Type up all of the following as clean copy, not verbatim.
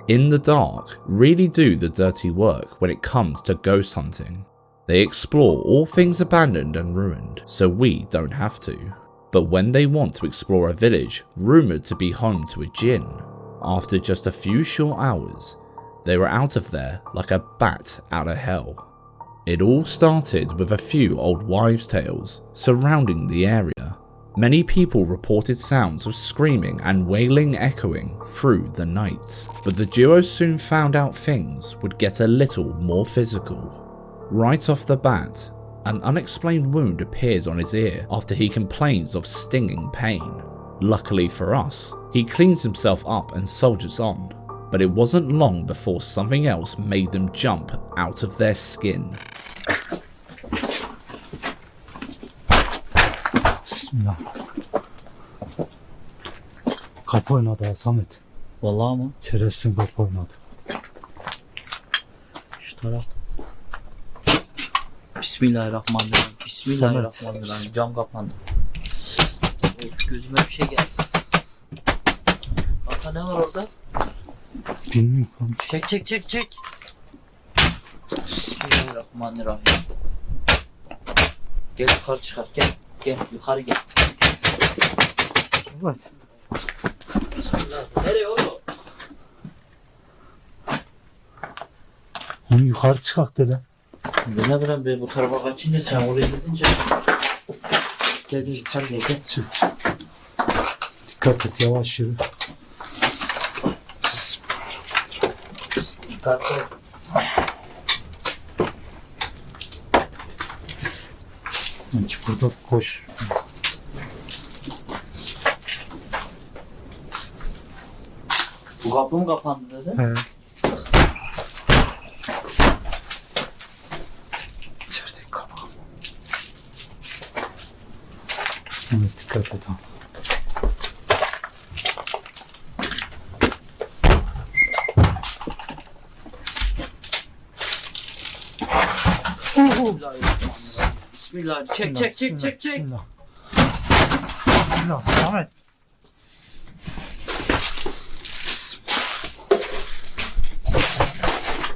In the Dark really do the dirty work when it comes to ghost hunting. They explore all things abandoned and ruined, so we don't have to. But when they want to explore a village rumoured to be home to a djinn, after just a few short hours, they were out of there like a bat out of hell. It all started with a few old wives' tales surrounding the area. Many people reported sounds of screaming and wailing echoing through the night, but the duo soon found out things would get a little more physical. Right off the bat, an unexplained wound appears on his ear after he complains of stinging pain. Luckily for us, he cleans himself up and soldiers on, but it wasn't long before something else made them jump out of their skin. Bismillah. Kapı oynadı ha Samet. Vallahi mı? Şerefsin kapı oynadı. Şu taraf. Bismillahirrahmanirrahim. Bismillahirrahmanirrahim. Cam kapandı. Gözüme bir şey geldi. Kanka ne var orada? Bilmiyorum. Çek. Bismillahirrahmanirrahim. Gel yukarı çıkar. Gel yukarı gel. Evet. Bismillah. Nereye oğlum? Onu yukarı çıkak dedi. Ne bileyim ben bu tarafa kaçınca sen oraya gidince. Gel yukarı gel. Çık. Dikkat et, yavaş yürü. Dikkatli ol. Sanki burada koş. Bu kapı mı kapandı dedi? He. İçerideki kapı. Evet, dikkat et ha. Bismillah. Çek. Bismillah. Bismillah. Samet.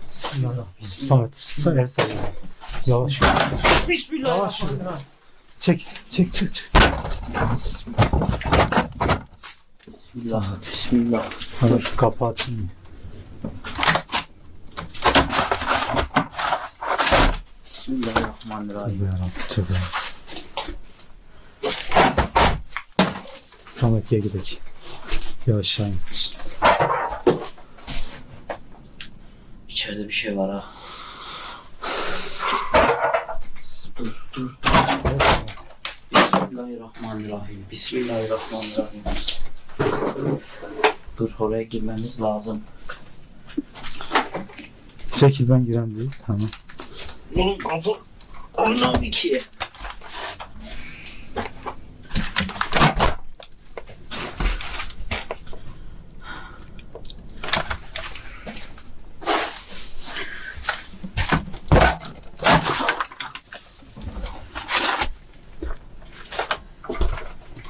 Bismillah. Samet. Sen el salla. Yavaş yürü. Bismillah. Yavaş yürü. Çek. Bismillah. Hadi şu kapı açayım. Bismillahirrahmanirrahim. Tövbe. Samet gel gidelim. Yavaş aşağı in. İçeride bir şey var ha. Dur. Bismillahirrahmanirrahim. Dur, oraya girmemiz lazım. Çekil, ben giren değil. Tamam. Oğlum kapı ondan ki.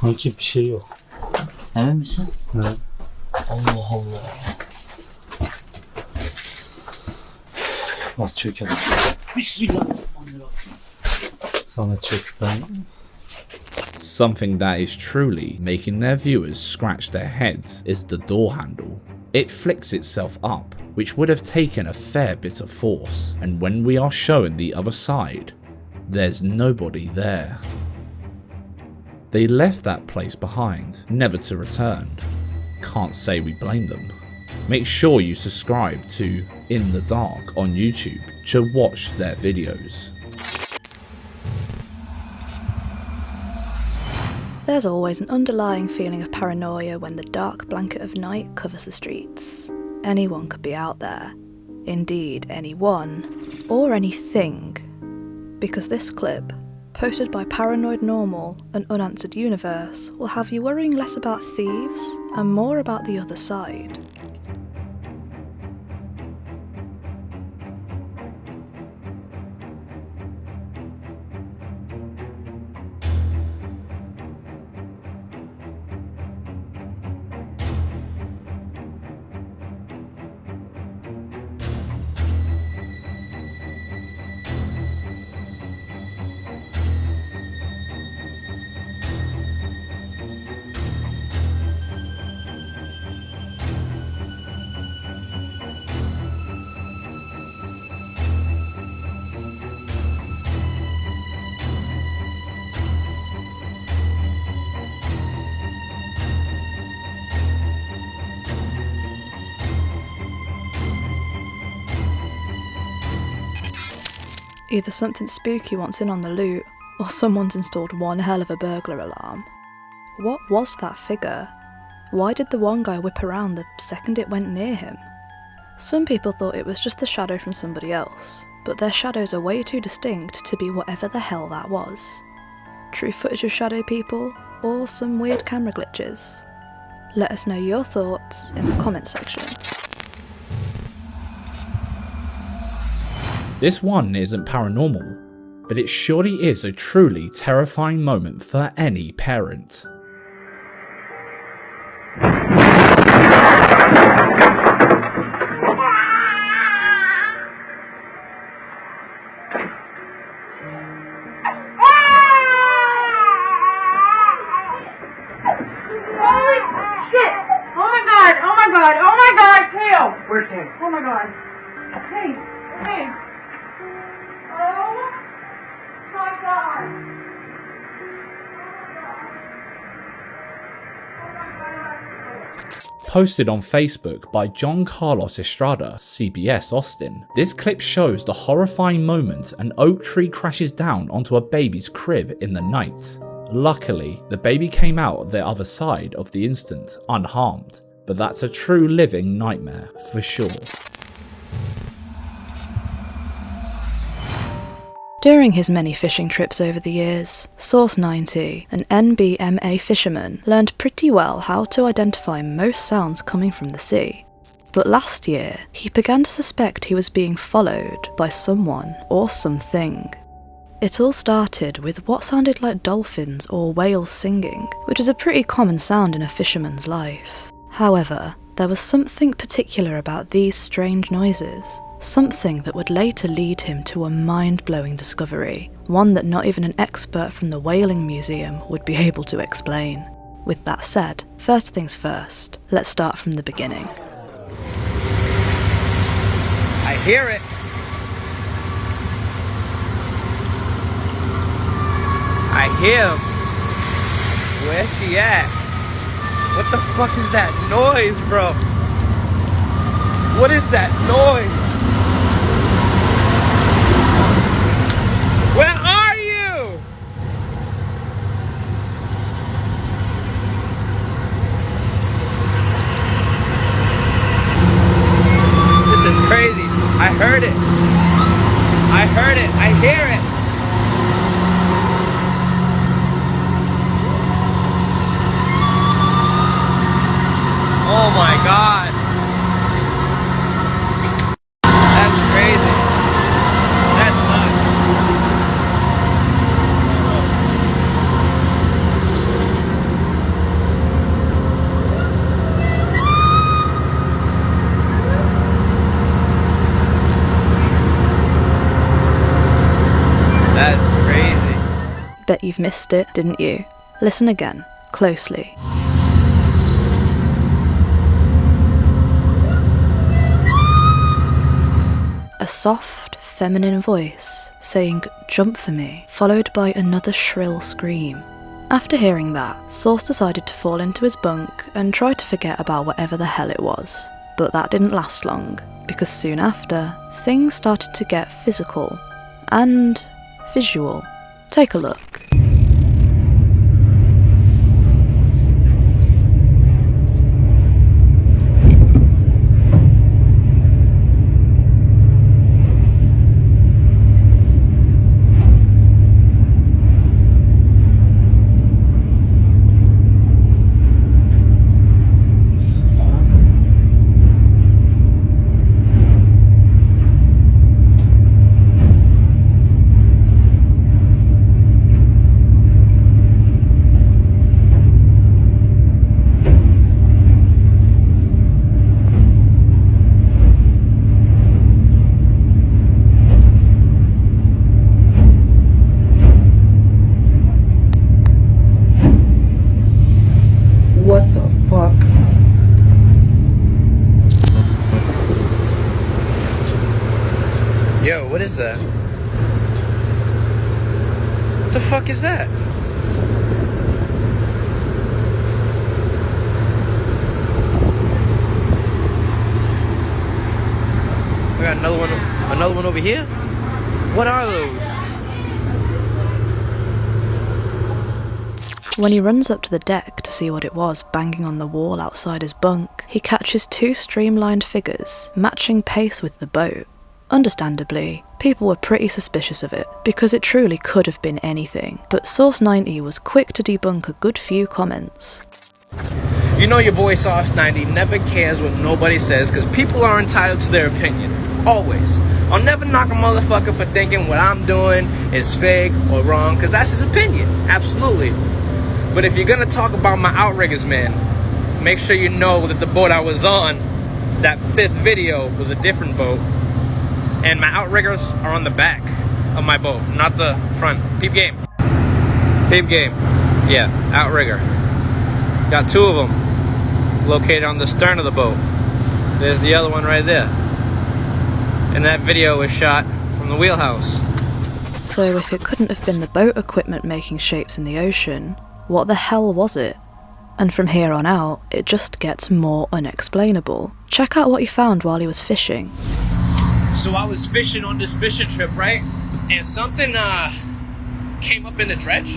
Sanki bir şey yok. Emin misin? Evet. Allah Allah. Az çökelim. Bismillahirrahmanirrahim. Sana çök ben. Something that is truly making their viewers scratch their heads is the door handle. It flicks itself up, which would have taken a fair bit of force, and when we are shown the other side, there's nobody there. They left that place behind, never to return. Can't say we blame them. Make sure you subscribe to In the Dark on YouTube to watch their videos. There's always an underlying feeling of paranoia when the dark blanket of night covers the streets. Anyone could be out there. Indeed, anyone, or anything. Because this clip, posted by Paranoid Normal, an unanswered universe, will have you worrying less about thieves and more about the other side. Either something spooky wants in on the loot, or someone's installed one hell of a burglar alarm. What was that figure? Why did the one guy whip around the second it went near him? Some people thought it was just the shadow from somebody else, but their shadows are way too distinct to be whatever the hell that was. True footage of shadow people, or some weird camera glitches? Let us know your thoughts in the comments section. This one isn't paranormal, but it surely is a truly terrifying moment for any parent. Where's Tim? Oh my god. Hey, hey. Oh my god. Posted on Facebook by John Carlos Estrada, CBS Austin. This clip shows the horrifying moment an oak tree crashes down onto a baby's crib in the night. Luckily, the baby came out the other side of the incident unharmed, but that's a true living nightmare for sure. During his many fishing trips over the years, Source 90, an NBMA fisherman, learned pretty well how to identify most sounds coming from the sea. But last year, he began to suspect he was being followed by someone or something. It all started with what sounded like dolphins or whales singing, which is a pretty common sound in a fisherman's life. However, there was something particular about these strange noises. Something that would later lead him to a mind-blowing discovery, one that not even an expert from the Whaling Museum would be able to explain. With that said, first things first, let's start from the beginning. I hear it. I hear him. Where's he at? What the fuck is that noise, bro? What is that noise? Where are you? This is crazy. I heard it. I heard it. I hear it. Oh my god. That's crazy. That's nuts. That's crazy. Bet you've missed it, didn't you? Listen again, closely. A soft, feminine voice saying, "Jump for me," followed by another shrill scream. After hearing that, Source decided to fall into his bunk and try to forget about whatever the hell it was. But that didn't last long, because soon after, things started to get physical and visual. Take a look. What the fuck? Yo, what is that? What the fuck is that? We got another one over here? What are those? When he runs up to the deck to see what it was banging on the wall outside his bunk, he catches two streamlined figures, matching pace with the boat. Understandably, people were pretty suspicious of it, because it truly could have been anything, but Source 90 was quick to debunk a good few comments. You know your boy Source 90 never cares what nobody says, because people are entitled to their opinion. Always. I'll never knock a motherfucker for thinking what I'm doing is fake or wrong, because that's his opinion. Absolutely. But if you're gonna talk about my outriggers, man, make sure you know that the boat I was on, that 5th video, was a different boat. And my outriggers are on the back of my boat, not the front. Peep game. Peep game. Yeah, outrigger. Got 2 of them located on the stern of the boat. There's the other one right there. And that video was shot from the wheelhouse. So if it couldn't have been the boat equipment making shapes in the ocean, what the hell was it? And from here on out, it just gets more unexplainable. Check out what he found while he was fishing. So I was fishing on this fishing trip, right? And something came up in the dredge.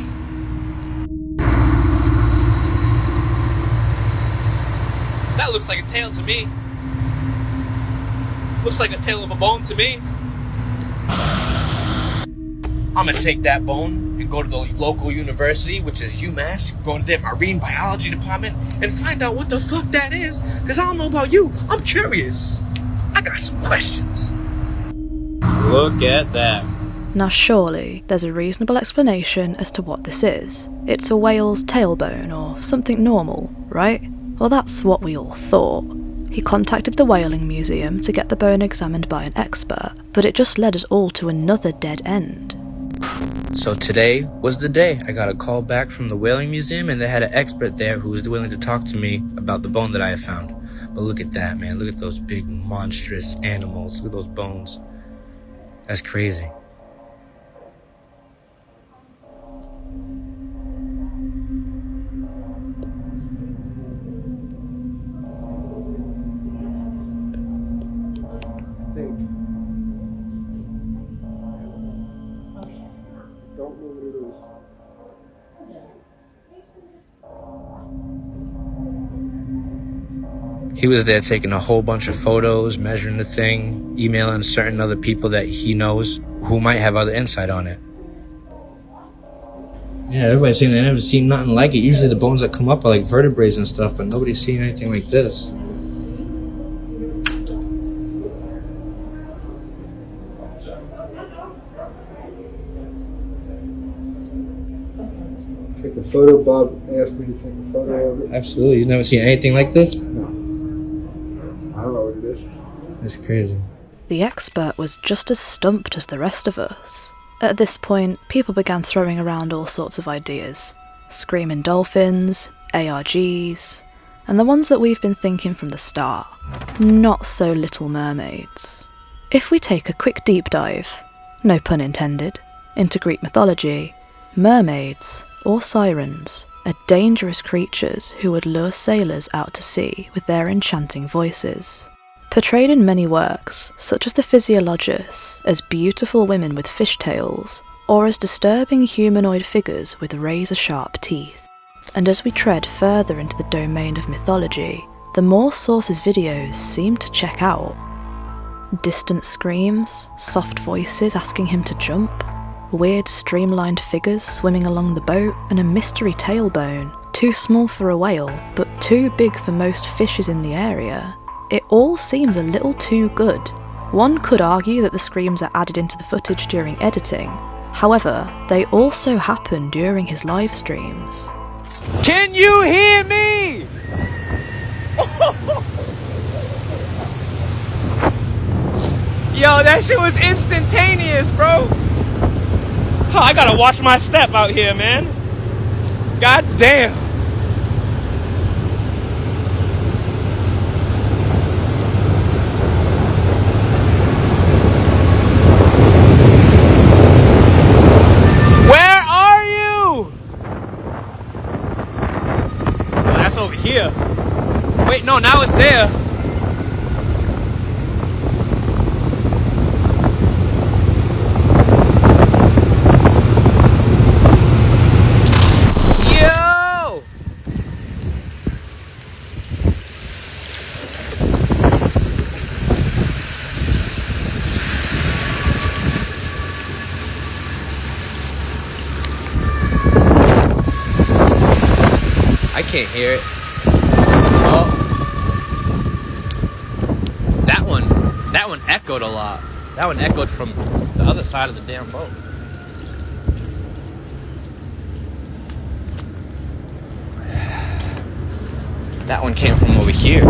That looks like a tail to me. Looks like a tail of a bone to me. I'm gonna take that bone and go to the local university, which is UMass, go to their marine biology department and find out what the fuck that is, because I don't know about you, I'm curious. I got some questions. Look at that. Now surely, there's a reasonable explanation as to what this is. It's a whale's tailbone or something normal, right? Well, that's what we all thought. He contacted the whaling museum to get the bone examined by an expert, but it just led us all to another dead end. So today was the day. I got a call back from the whaling museum and they had an expert there who was willing to talk to me about the bone that I had found. But look at that, man. Look at those big monstrous animals. Look at those bones. That's crazy. He was there taking a whole bunch of photos, measuring the thing, emailing certain other people that he knows who might have other insight on it. Yeah, everybody's saying they never seen nothing like it. Usually the bones that come up are like vertebrae and stuff, but nobody's seen anything like this. Take a photo, Bob asked me to take a photo of it. Absolutely. You've never seen anything like this? No. I don't know what it is. That's crazy. The expert was just as stumped as the rest of us. At this point, people began throwing around all sorts of ideas. Screaming dolphins, ARGs, and the ones that we've been thinking from the start. Not so Little Mermaids. If we take a quick deep dive, no pun intended, into Greek mythology, mermaids, or sirens, are dangerous creatures who would lure sailors out to sea with their enchanting voices. Portrayed in many works, such as the Physiologus, as beautiful women with fishtails, or as disturbing humanoid figures with razor-sharp teeth. And as we tread further into the domain of mythology, the more Source's videos seem to check out. Distant screams, soft voices asking him to jump, weird streamlined figures swimming along the boat, and a mystery tailbone, too small for a whale, but too big for most fishes in the area. It all seems a little too good. One could argue that the screams are added into the footage during editing. However, they also happen during his live streams. Can you hear me? Yo, that shit was instantaneous, bro. Oh, I gotta watch my step out here, man. God damn. Where are you? Oh, that's over here. Wait, no, now it's there. can't hear it. Oh. That one echoed a lot. That one echoed from the other side of the damn boat. That one came from over here.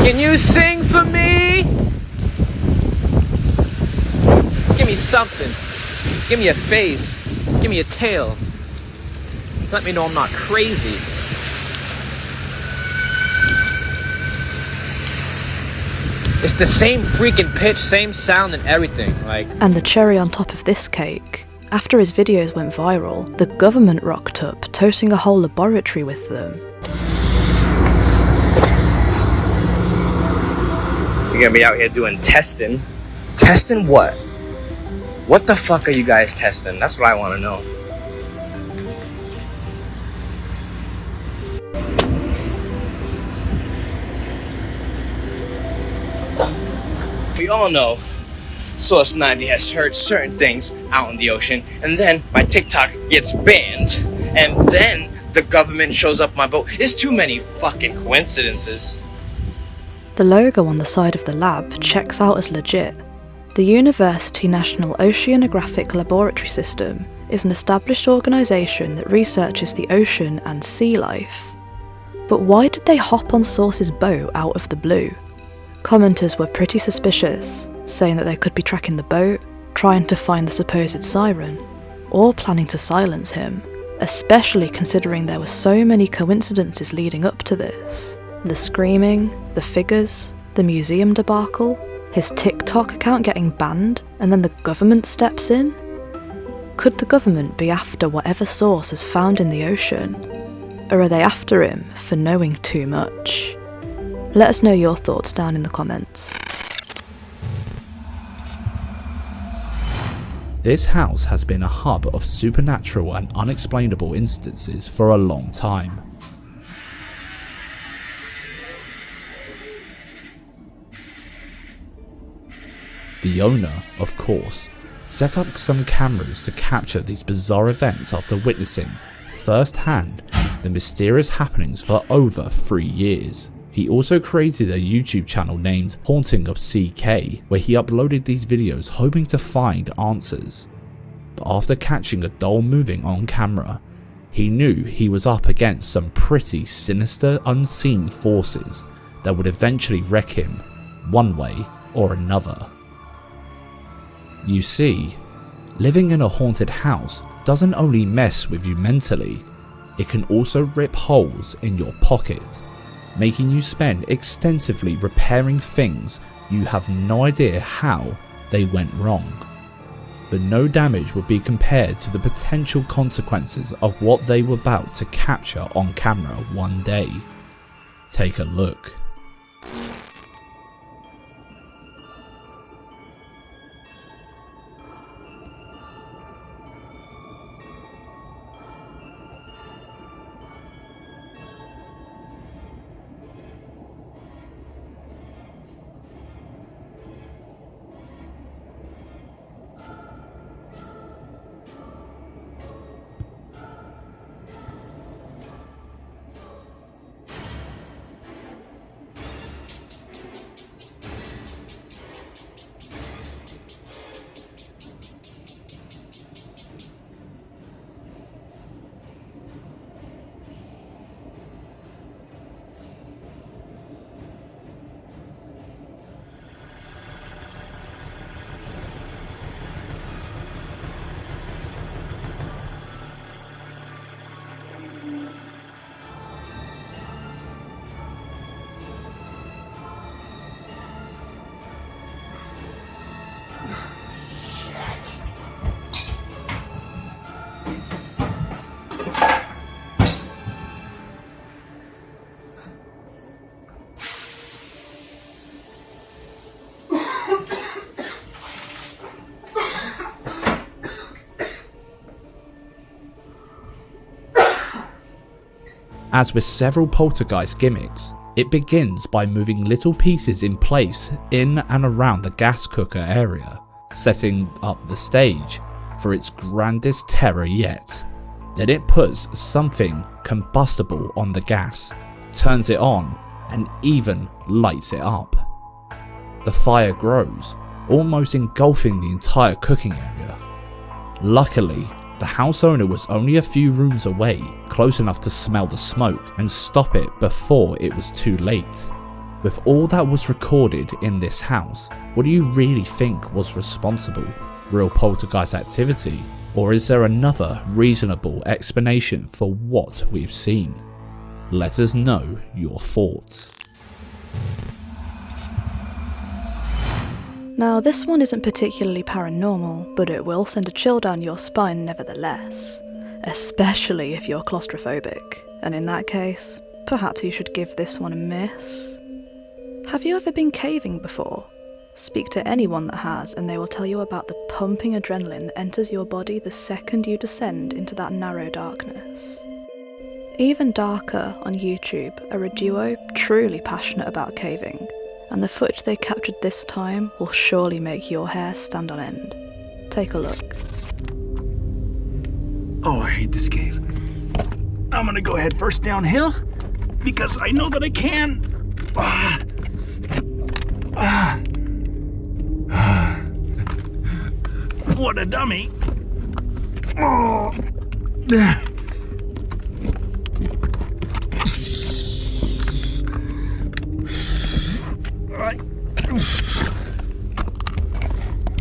Can you sing for me? Give me something. Give me a face. Give me a tail. Let me know I'm not crazy. It's the same freaking pitch, same sound and everything. Like. And the cherry on top of this cake, after his videos went viral, the government rocked up, toting a whole laboratory with them. You're gonna be out here doing testing. Testing what? What the fuck are you guys testing? That's what I want to know. We all know Source 90 has heard certain things out in the ocean, and then my TikTok gets banned, and then the government shows up my boat. It's too many fucking coincidences. The logo on the side of the lab checks out as legit. The University National Oceanographic Laboratory System is an established organisation that researches the ocean and sea life. But why did they hop on Source's boat out of the blue? Commenters were pretty suspicious, saying that they could be tracking the boat, trying to find the supposed siren, or planning to silence him, especially considering there were so many coincidences leading up to this. The screaming, the figures, the museum debacle, his TikTok account getting banned, and then the government steps in? Could the government be after whatever Source is found in the ocean? Or are they after him for knowing too much? Let us know your thoughts down in the comments. This house has been a hub of supernatural and unexplainable incidences for a long time. The owner, of course, set up some cameras to capture these bizarre events after witnessing firsthand the mysterious happenings for over 3 years. He also created a YouTube channel named Haunting of CK, where he uploaded these videos hoping to find answers. But after catching a doll moving on camera, he knew he was up against some pretty sinister unseen forces that would eventually wreck him one way or another. You see, living in a haunted house doesn't only mess with you mentally, it can also rip holes in your pocket, making you spend extensively repairing things you have no idea how they went wrong. But no damage would be compared to the potential consequences of what they were about to capture on camera one day. Take a look. As with several poltergeist gimmicks, it begins by moving little pieces in place in and around the gas cooker area, setting up the stage, for its grandest terror yet. Then it puts something combustible on the gas, turns it on, and even lights it up. The fire grows, almost engulfing the entire cooking area. Luckily, the house owner was only a few rooms away, close enough to smell the smoke and stop it before it was too late. With all that was recorded in this house, what do you really think was responsible? Real poltergeist activity? Or is there another reasonable explanation for what we've seen? Let us know your thoughts. Now, this one isn't particularly paranormal, but it will send a chill down your spine nevertheless, especially if you're claustrophobic, and in that case, perhaps you should give this one a miss. Have you ever been caving before? Speak to anyone that has and they will tell you about the pumping adrenaline that enters your body the second you descend into that narrow darkness. Even Darker on YouTube are a duo truly passionate about caving, and the footage they captured this time will surely make your hair stand on end. Take a look. Oh, I hate this cave. I'm gonna go head first downhill because I know that I can. What a dummy. Oh.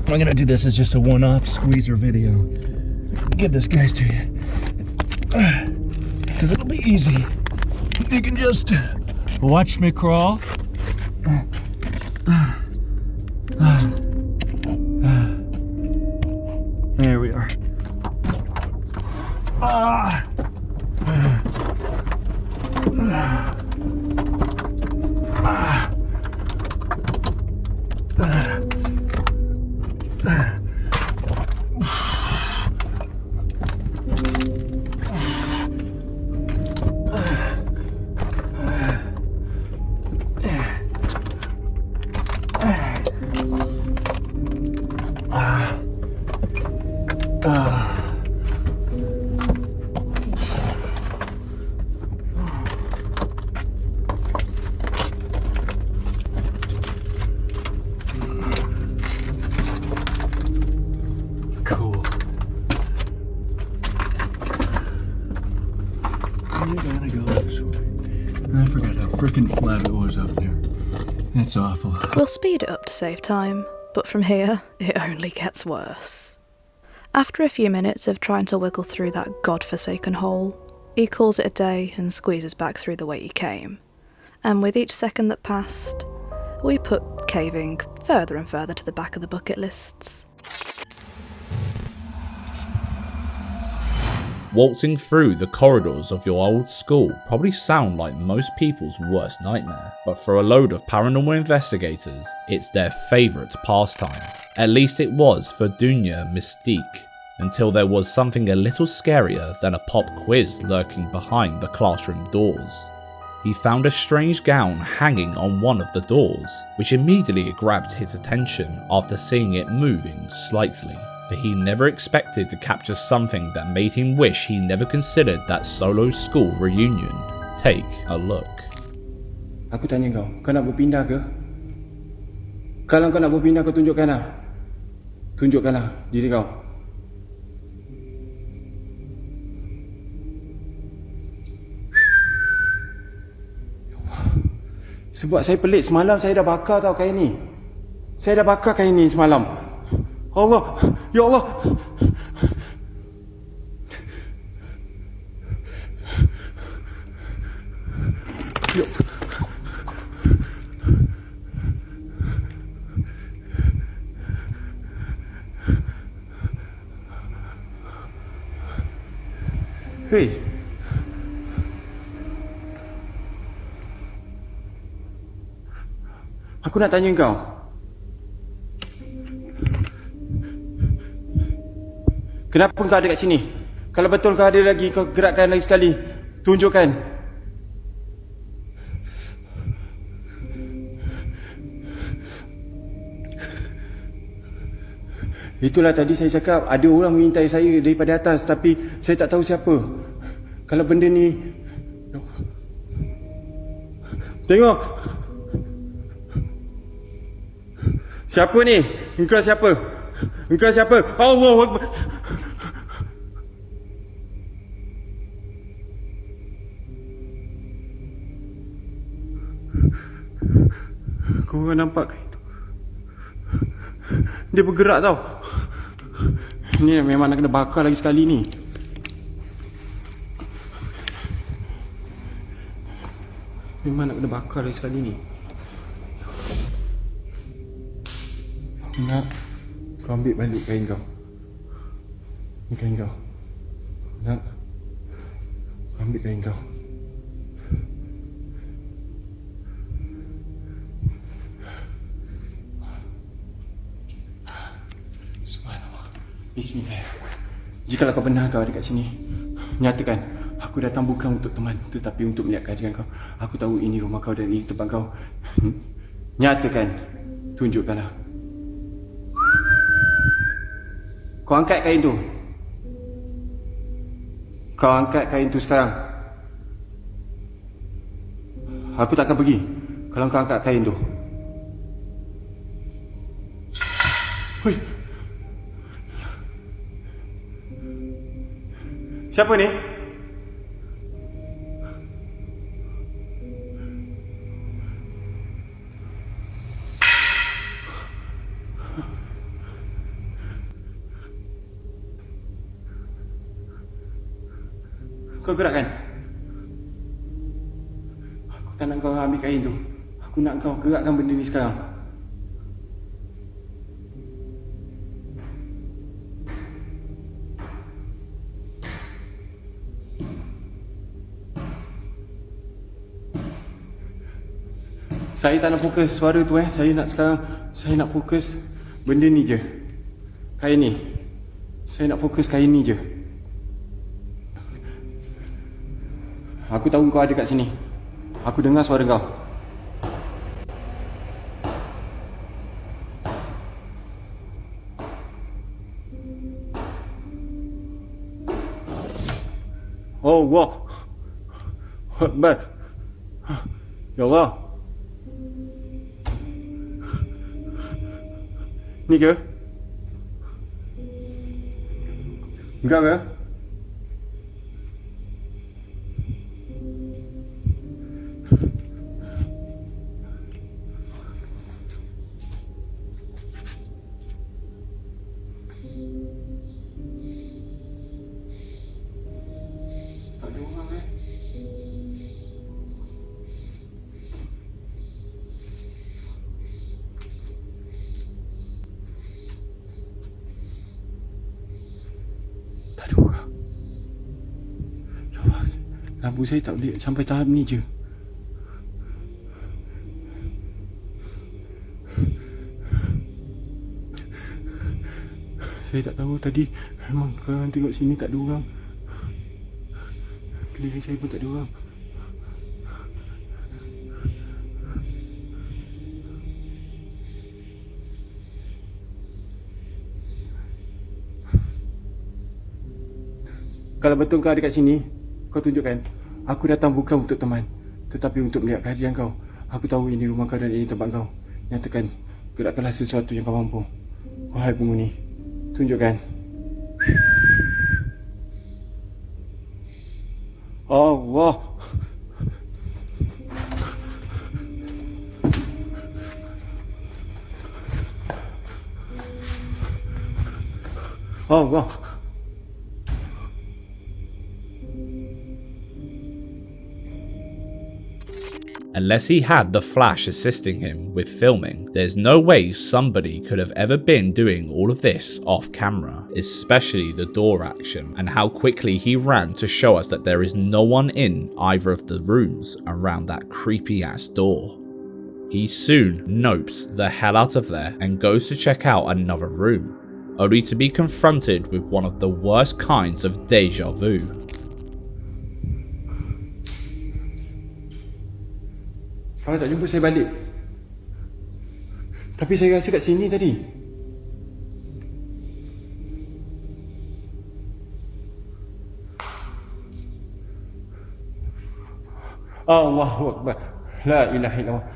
I'm gonna do this as just a one-off squeezer video. Give this guys to you. Because it'll be easy. You can just watch me crawl. There we are. I forgot how freaking flat it was up there. That's awful. We'll speed it up to save time, but from here, it only gets worse. After a few minutes of trying to wiggle through that godforsaken hole, he calls it a day and squeezes back through the way he came. And with each second that passed, we put caving further and further to the back of the bucket lists. Waltzing through the corridors of your old school probably sound like most people's worst nightmare, but for a load of paranormal investigators, it's their favourite pastime. At least it was for Dunya Mystique, until there was something a little scarier than a pop quiz lurking behind the classroom doors. He found a strange gown hanging on one of the doors, which immediately grabbed his attention after seeing it moving slightly. But he never expected to capture something that made him wish he never considered that solo school reunion. Take a look. Aku tanya kau nak berpindah ke? Kalau kau nak berpindah, kau tunjukkanlah. Tunjukkanlah diri kau. Sebab saya pelik semalam, saya dah bakar tau kain ni. Saya dah bakar kain ni semalam. Allah, ya Allah. Ya. Hei. Aku nak tanya kau. Kenapa kau ada kat sini? Kalau betul kau ada lagi, kau gerakkan lagi sekali. Tunjukkan. Itulah tadi saya cakap, ada orang mengintai saya daripada atas, tapi saya tak tahu siapa. Kalau benda ni... Tengok! Siapa ni? Engkau siapa? Engkau siapa? Allahu Akbar! Kau nampak kan itu? Dia bergerak tau. Ni memang nak kena bakar lagi sekali ni. Memang nak kena bakar lagi sekali ni. Nak, kau ambil balik kain kau. Ni kain kau. Nak, kau ambil kain kau. Subhanallah. Bismillah. Jikalau kau benar kau ada kat sini, nyatakan aku datang bukan untuk teman, tetapi untuk melihat kehadiran kau. Aku tahu ini rumah kau dan ini tempat kau. Nyatakan, tunjukkanlah. Kau angkat kain tu. Kau angkat kain tu sekarang. Aku tak akan pergi kalau kau angkat kain tu. Hui. Siapa ni? Kau gerakkan. Aku tak nak kau ambil kain tu. Aku nak kau gerakkan benda ni sekarang. Saya tak nak fokus suara tu Saya nak fokus benda ni je. Kain ni. Saya nak fokus kain ni je. Aku tahu kau ada kat sini. Aku dengar suara kau. Oh, Allah Akbar. Ya Allah. Ni ke? Enggak ke? Lampu saya tak boleh sampai tahap ni je. Saya tak tahu tadi memang korang tengok sini tak ada orang. Keliling saya pun tak ada orang. Kalau betul kau ada kat sini, kau tunjukkan. Aku datang bukan untuk teman, tetapi untuk melihat kehadiran kau. Aku tahu ini rumah kau dan ini tempat kau. Nyatakan, gerakkanlah sesuatu yang kau mampu. Wahai penghuni, tunjukkan. Allah. Allah. Unless he had the flash assisting him with filming, there's no way somebody could have ever been doing all of this off camera, especially the door action and how quickly he ran to show us that there is no one in either of the rooms around that creepy ass door. He soon nopes the hell out of there and goes to check out another room, only to be confronted with one of the worst kinds of deja vu. Kalau tak jumpa saya balik. Tapi saya rasa kat sini tadi. Allahu Akbar. La ilaha illallah.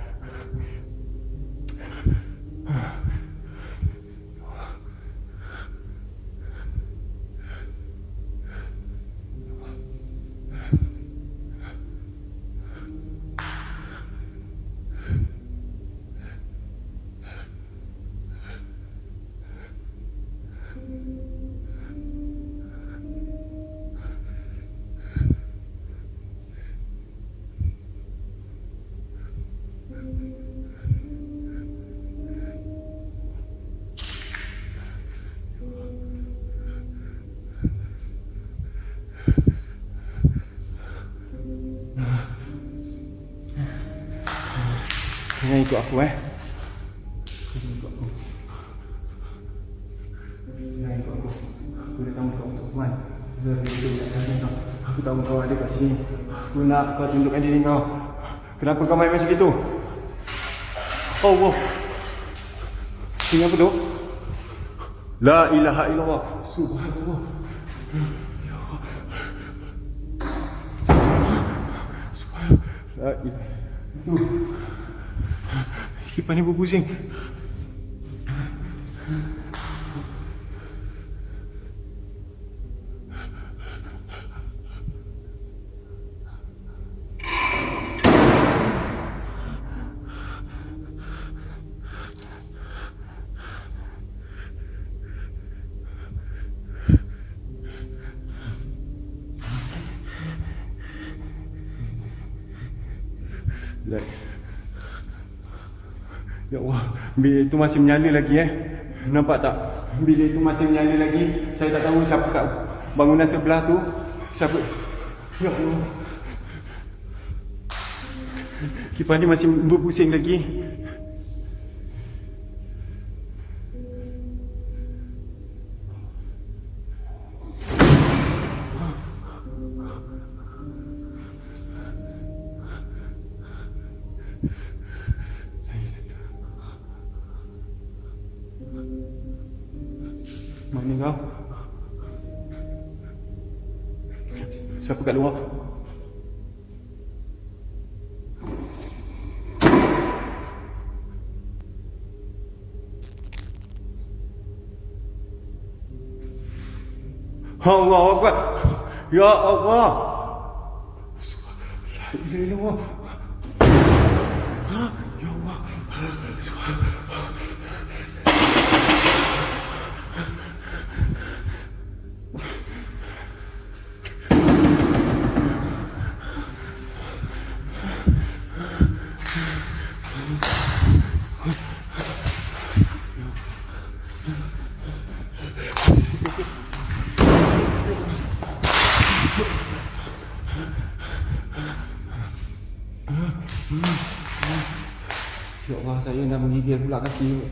Jangan ikut aku Jangan ikut aku. Jangan ikut aku. Aku datang untuk Tuhan. Aku tahu kau ada kat sini. Aku nak kau tunjukkan diri kau. Kenapa kau main macam itu? Oh, wow. Ini apa tu? La ilaha illallah. Subhanallah. Subhanallah. La ilaha. Kipas ni berpusing. Ya Allah, bilik itu masih menyala lagi Nampak tak? Bilik itu masih menyala lagi. Saya tak tahu siapa kat bangunan sebelah tu. Siapa? Ya Allah. Kipas ni masih berpusing lagi. Mana kau? Siapa kat luar? Allah Akbar. Ya Allah. La ilaha illallah. Ya Allah. Ya Allah, saya nak menggigil pula kaki.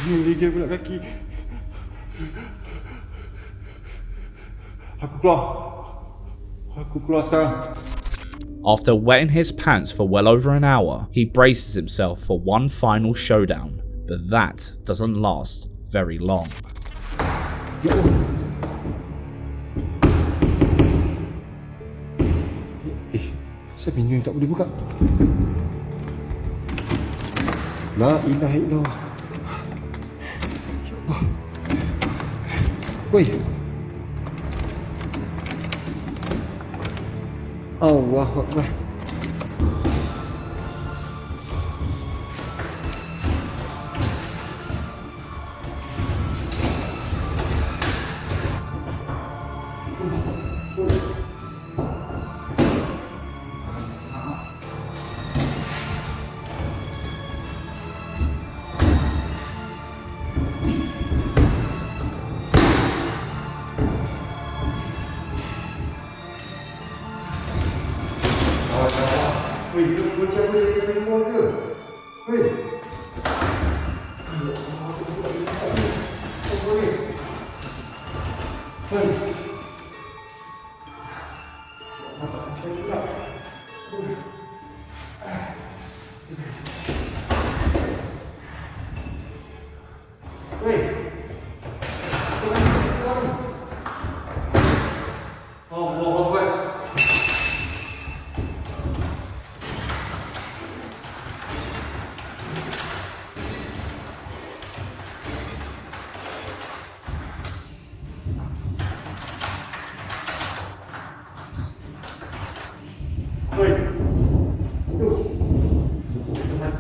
Menggigil pula kaki. Aku keluar. Aku keluar sekarang. After wetting his pants for well over an hour, he braces himself for one final showdown, but that doesn't last very long. Ya Allah. Saya pintu yang tak boleh buka. La ilaha illallah. Ya Allah. Woi. Allahu Akbar. Weh, kau siapa yang dari luar ke? Weh.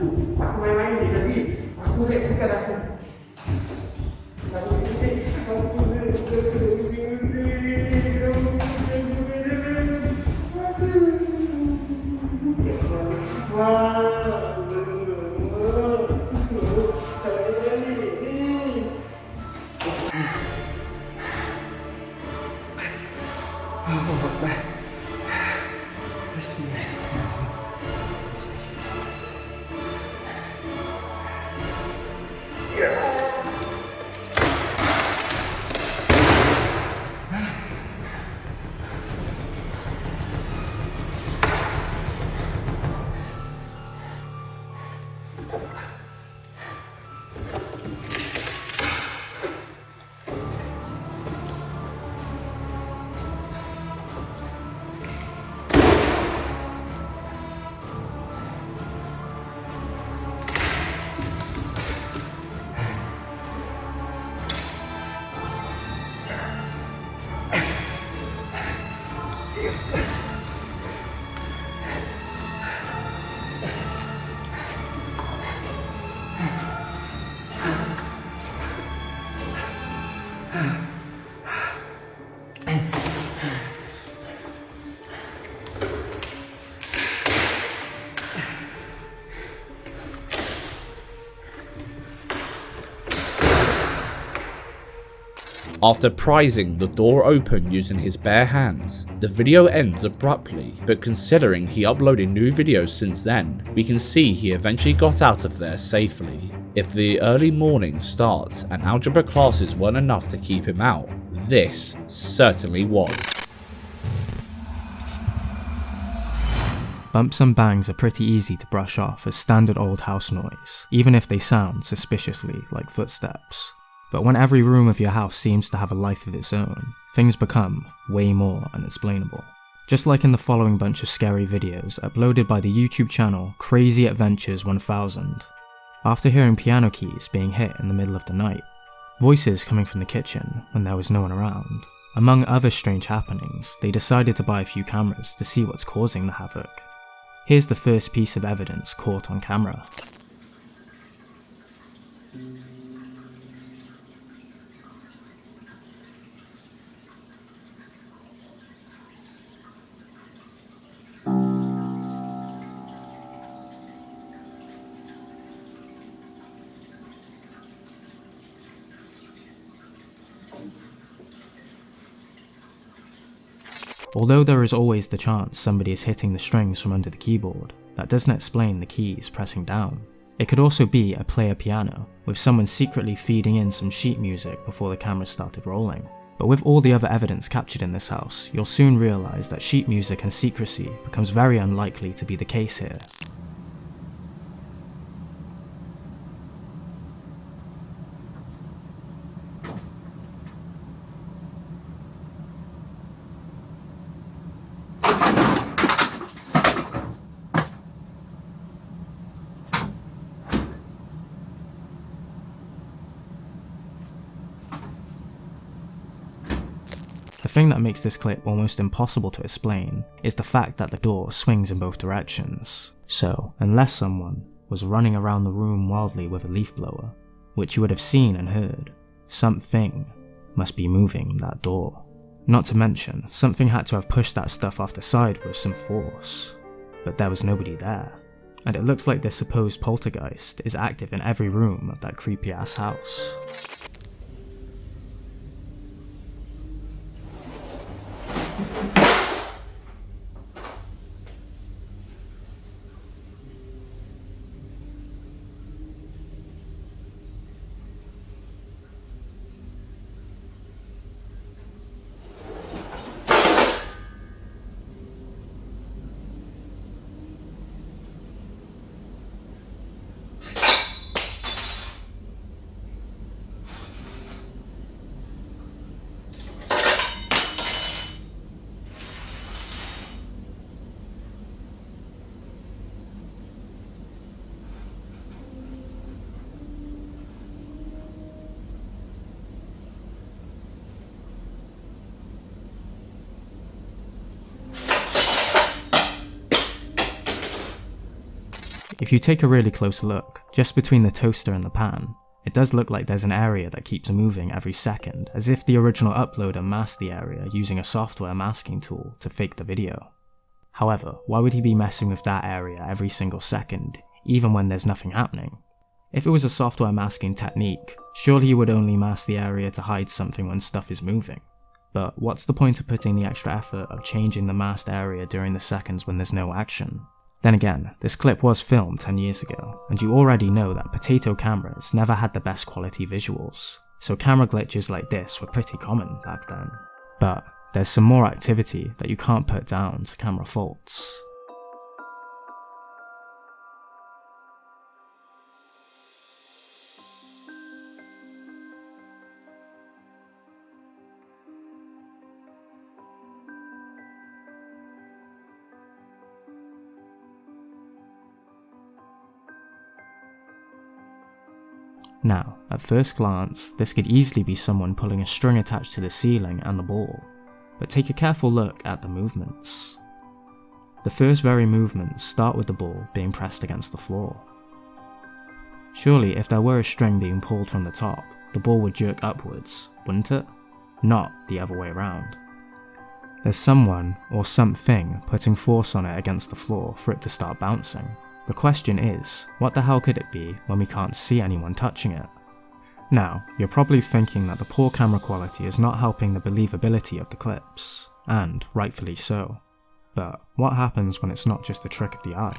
Aku main-main ni tadi. Aku bukan aku. Aku sini. After prizing the door open using his bare hands, the video ends abruptly, but considering he uploaded new videos since then, we can see he eventually got out of there safely. If the early morning starts and algebra classes weren't enough to keep him out, this certainly was. Bumps and bangs are pretty easy to brush off as standard old house noise, even if they sound suspiciously like footsteps. But when every room of your house seems to have a life of its own, things become way more unexplainable. Just like in the following bunch of scary videos uploaded by the YouTube channel Crazy Adventures 1000. After hearing piano keys being hit in the middle of the night, voices coming from the kitchen when there was no one around, among other strange happenings, they decided to buy a few cameras to see what's causing the havoc. Here's the first piece of evidence caught on camera. Although there is always the chance somebody is hitting the strings from under the keyboard, that doesn't explain the keys pressing down. It could also be a player piano, with someone secretly feeding in some sheet music before the camera started rolling. But with all the other evidence captured in this house, you'll soon realise that sheet music and secrecy becomes very unlikely to be the case here. The thing that makes this clip almost impossible to explain is the fact that the door swings in both directions. So, unless someone was running around the room wildly with a leaf blower, which you would have seen and heard, something must be moving that door. Not to mention, something had to have pushed that stuff off the side with some force. But there was nobody there. And it looks like this supposed poltergeist is active in every room of that creepy ass house. If you take a really close look, just between the toaster and the pan, it does look like there's an area that keeps moving every second, as if the original uploader masked the area using a software masking tool to fake the video. However, why would he be messing with that area every single second, even when there's nothing happening? If it was a software masking technique, surely he would only mask the area to hide something when stuff is moving. But what's the point of putting the extra effort of changing the masked area during the seconds when there's no action? Then again, this clip was filmed 10 years ago, and you already know that potato cameras never had the best quality visuals, so camera glitches like this were pretty common back then. But there's some more activity that you can't put down to camera faults. Now, at first glance, this could easily be someone pulling a string attached to the ceiling and the ball, but take a careful look at the movements. The first very movements start with the ball being pressed against the floor. Surely if there were a string being pulled from the top, the ball would jerk upwards, wouldn't it? Not the other way around. There's someone or something putting force on it against the floor for it to start bouncing. The question is, what the hell could it be when we can't see anyone touching it? Now, you're probably thinking that the poor camera quality is not helping the believability of the clips, and rightfully so. But what happens when it's not just a trick of the eye?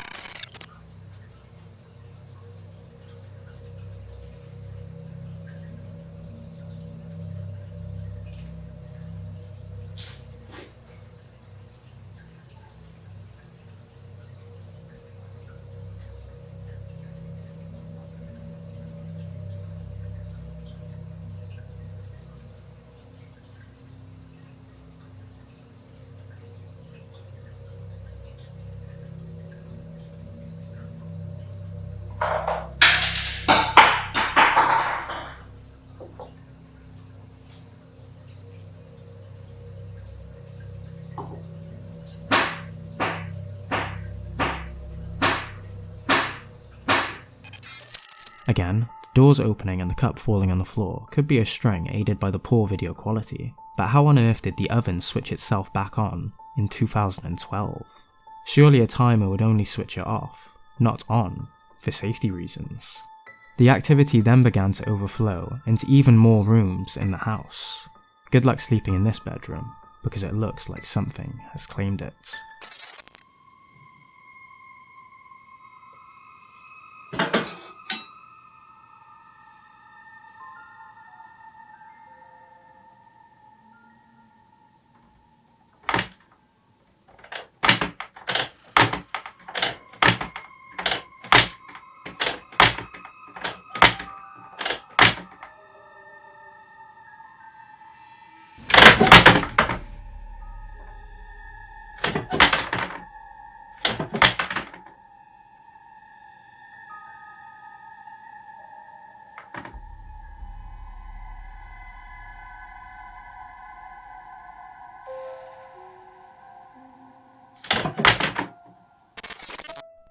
Again, the doors opening and the cup falling on the floor could be a string aided by the poor video quality, but how on earth did the oven switch itself back on in 2012? Surely a timer would only switch it off, not on, for safety reasons. The activity then began to overflow into even more rooms in the house. Good luck sleeping in this bedroom, because it looks like something has claimed it.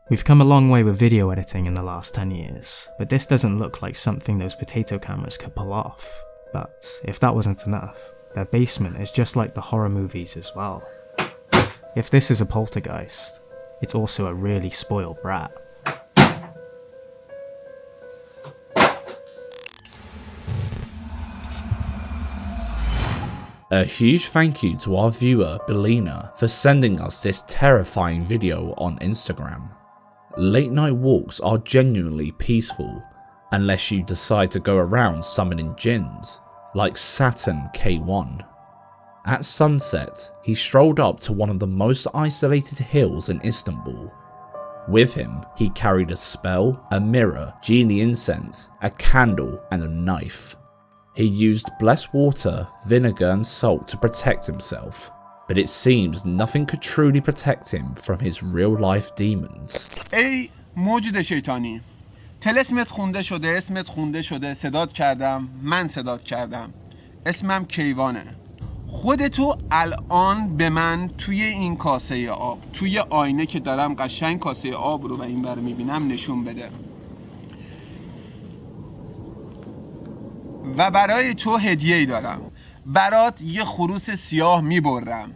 We've come a long way with video editing in the last 10 years, but this doesn't look like something those potato cameras could pull off. But if that wasn't enough, their basement is just like the horror movies as well. If this is a poltergeist, it's also a really spoiled brat. A huge thank you to our viewer Belina for sending us this terrifying video on Instagram. Late night walks are genuinely peaceful, unless you decide to go around summoning jinns, like Saturn K1. At sunset, he strolled up to one of the most isolated hills in Istanbul. With him, he carried a spell, a mirror, genie incense, a candle, and a knife. He used blessed water, vinegar, and salt to protect himself, but it seems nothing could truly protect him from his real-life demons. ای موجود شیطانی، طلسمت خونده شده، اسمت خونده شده، صدات کردم، من صدات کردم. اسمم کیوانه. خودتو الان به من توی این کاسه آب، توی آینه که دارم قشنگ کاسه آب رو و این بر میبینم نشون بده و برای تو هدیه‌ای دارم. برات یه خروس سیاه میبرم،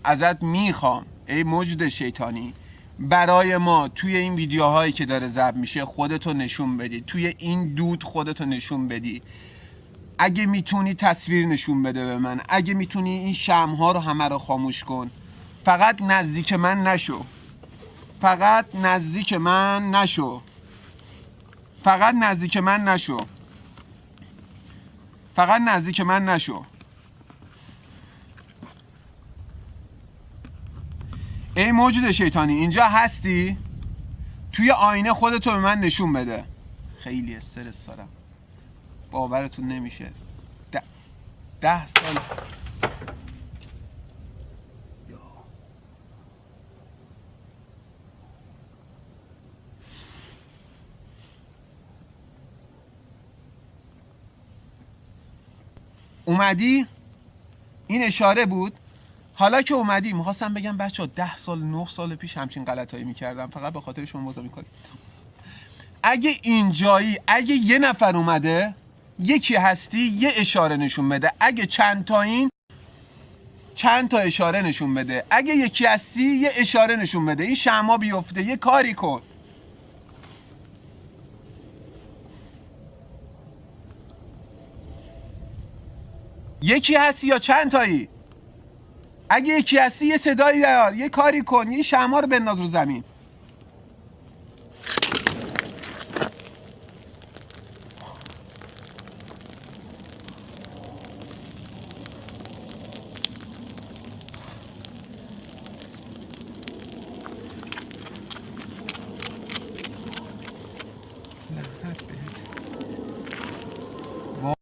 ازت میخوام ای موجود شیطانی برای ما توی این ویدیوهایی که داره ضبط میشه خودتو نشون بدی، توی این دود خودتو نشون بدی. اگه میتونی تصویر نشون بده به من، اگه میتونی این شمع‌ها رو همه رو خاموش کن. فقط نزدیک من نشو، فقط نزدیک من نشو، فقط نزدیک من نشو، فقط نزدیک من نشو. ای موجود شیطانی اینجا هستی؟ توی آینه خودتو به من نشون بده. خیلی استرس دارم، باورتون نمیشه. 10 سال اومدی؟ این اشاره بود؟ حالا که اومدی میخواستم بگم بچه 10 سال 9 سال پیش همچین غلطایی میکردم، فقط به خاطر شما بازا میکنیم. اگه اینجایی، اگه یه نفر اومده یکی هستی یه اشاره نشون بده. اگه چند تا این چند تا اشاره نشون بده. اگه یکی هستی یه اشاره نشون بده. این شمع بیفته یه کاری کن. یکی هستی یا چند تایی؟ اگه یکی هستی یه صدایی بیار، یه کاری کن، یه شمع رو بنداز رو زمین.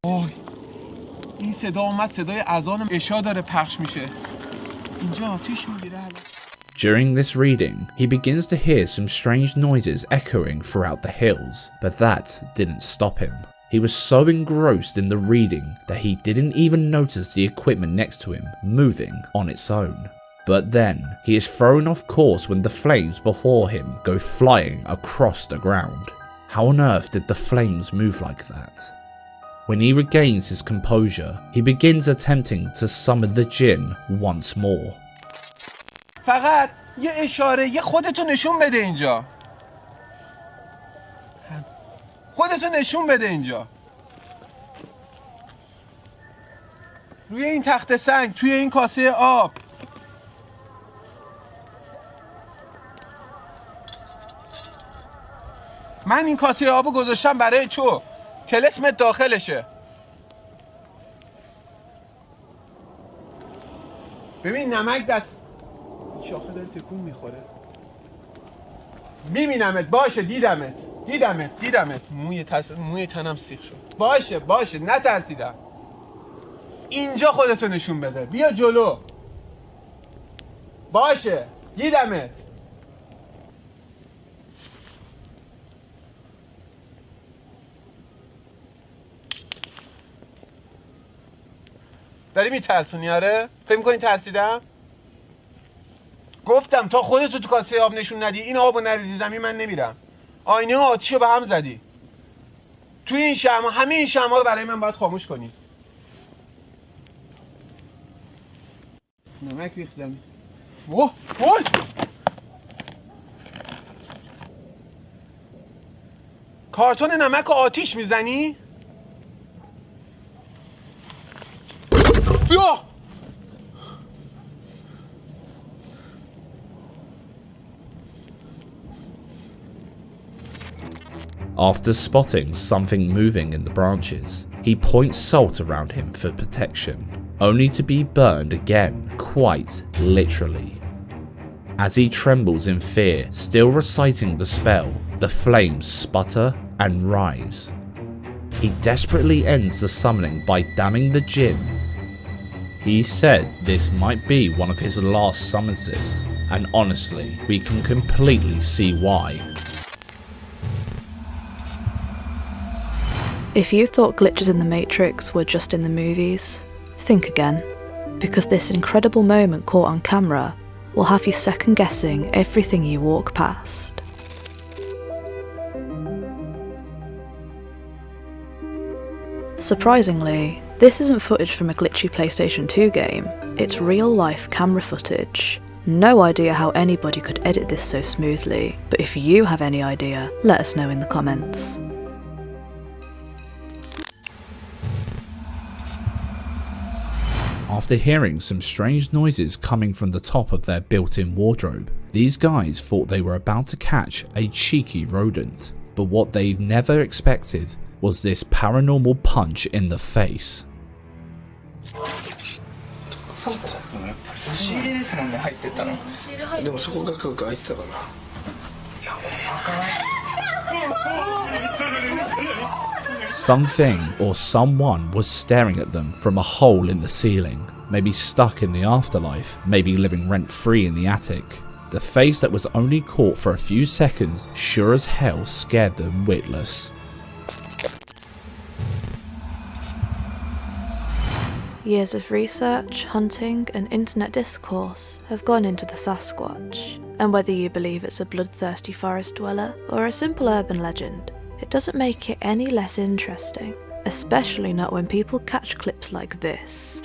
وای این صدا اومد، صدای اذان عشا داره پخش میشه. اینجا آتیش میگیره. During this reading, he begins to hear some strange noises echoing throughout the hills, but that didn't stop him. He was so engrossed in the reading that he didn't even notice the equipment next to him moving on its own. But then, he is thrown off course when the flames before him go flying across the ground. How on earth did the flames move like that? When he regains his composure, he begins attempting to summon the jinn once more. فقط یه اشاره، یه خودتو نشون بده اینجا. خودتو نشون بده اینجا. روی این تخت سنگ، توی این کاسه آب. من این کاسه آبو گذاشتم برای تو. طلسمت داخلشه. ببین نمک دست شاخه داره تکون میخوره. میبینمت. باشه دیدمت. موی تنم سیخ شد. باشه نترسیدم. اینجا خودتو نشون بده. بیا جلو. باشه دیدمت. داری میترسونی؟ آره؟ فکر می‌کنی ترسیدم؟ گفتم تا خودتو تو کاسه آب نشون ندی این آبو نریزی زمین من نمیرم. آینه و آتیشو به هم زدی. توی این شمع، همه این شمع رو برای من باید خاموش کنی. نمک ریخ زمین. وای کارتون نمک و آتیش میزنی؟ بیا! After spotting something moving in the branches, he points salt around him for protection, only to be burned again, quite literally. As he trembles in fear, still reciting the spell, the flames sputter and rise. He desperately ends the summoning by damning the jinn. He said this might be one of his last summonses, and honestly, we can completely see why. If you thought glitches in the Matrix were just in the movies, think again. because this incredible moment caught on camera will have you second guessing everything you walk past. Surprisingly, this isn't footage from a glitchy PlayStation 2 game, it's real-life camera footage. No idea how anybody could edit this so smoothly, but if you have any idea, let us know in the comments. After hearing some strange noises coming from the top of their built-in wardrobe, these guys thought they were about to catch a cheeky rodent, but what they never expected was this paranormal punch in the face. Something or someone was staring at them from a hole in the ceiling, maybe stuck in the afterlife, maybe living rent-free in the attic. The face that was only caught for a few seconds sure as hell scared them witless. Years of research, hunting and internet discourse have gone into the Sasquatch, and whether you believe it's a bloodthirsty forest dweller or a simple urban legend, it doesn't make it any less interesting, especially not when people catch clips like this.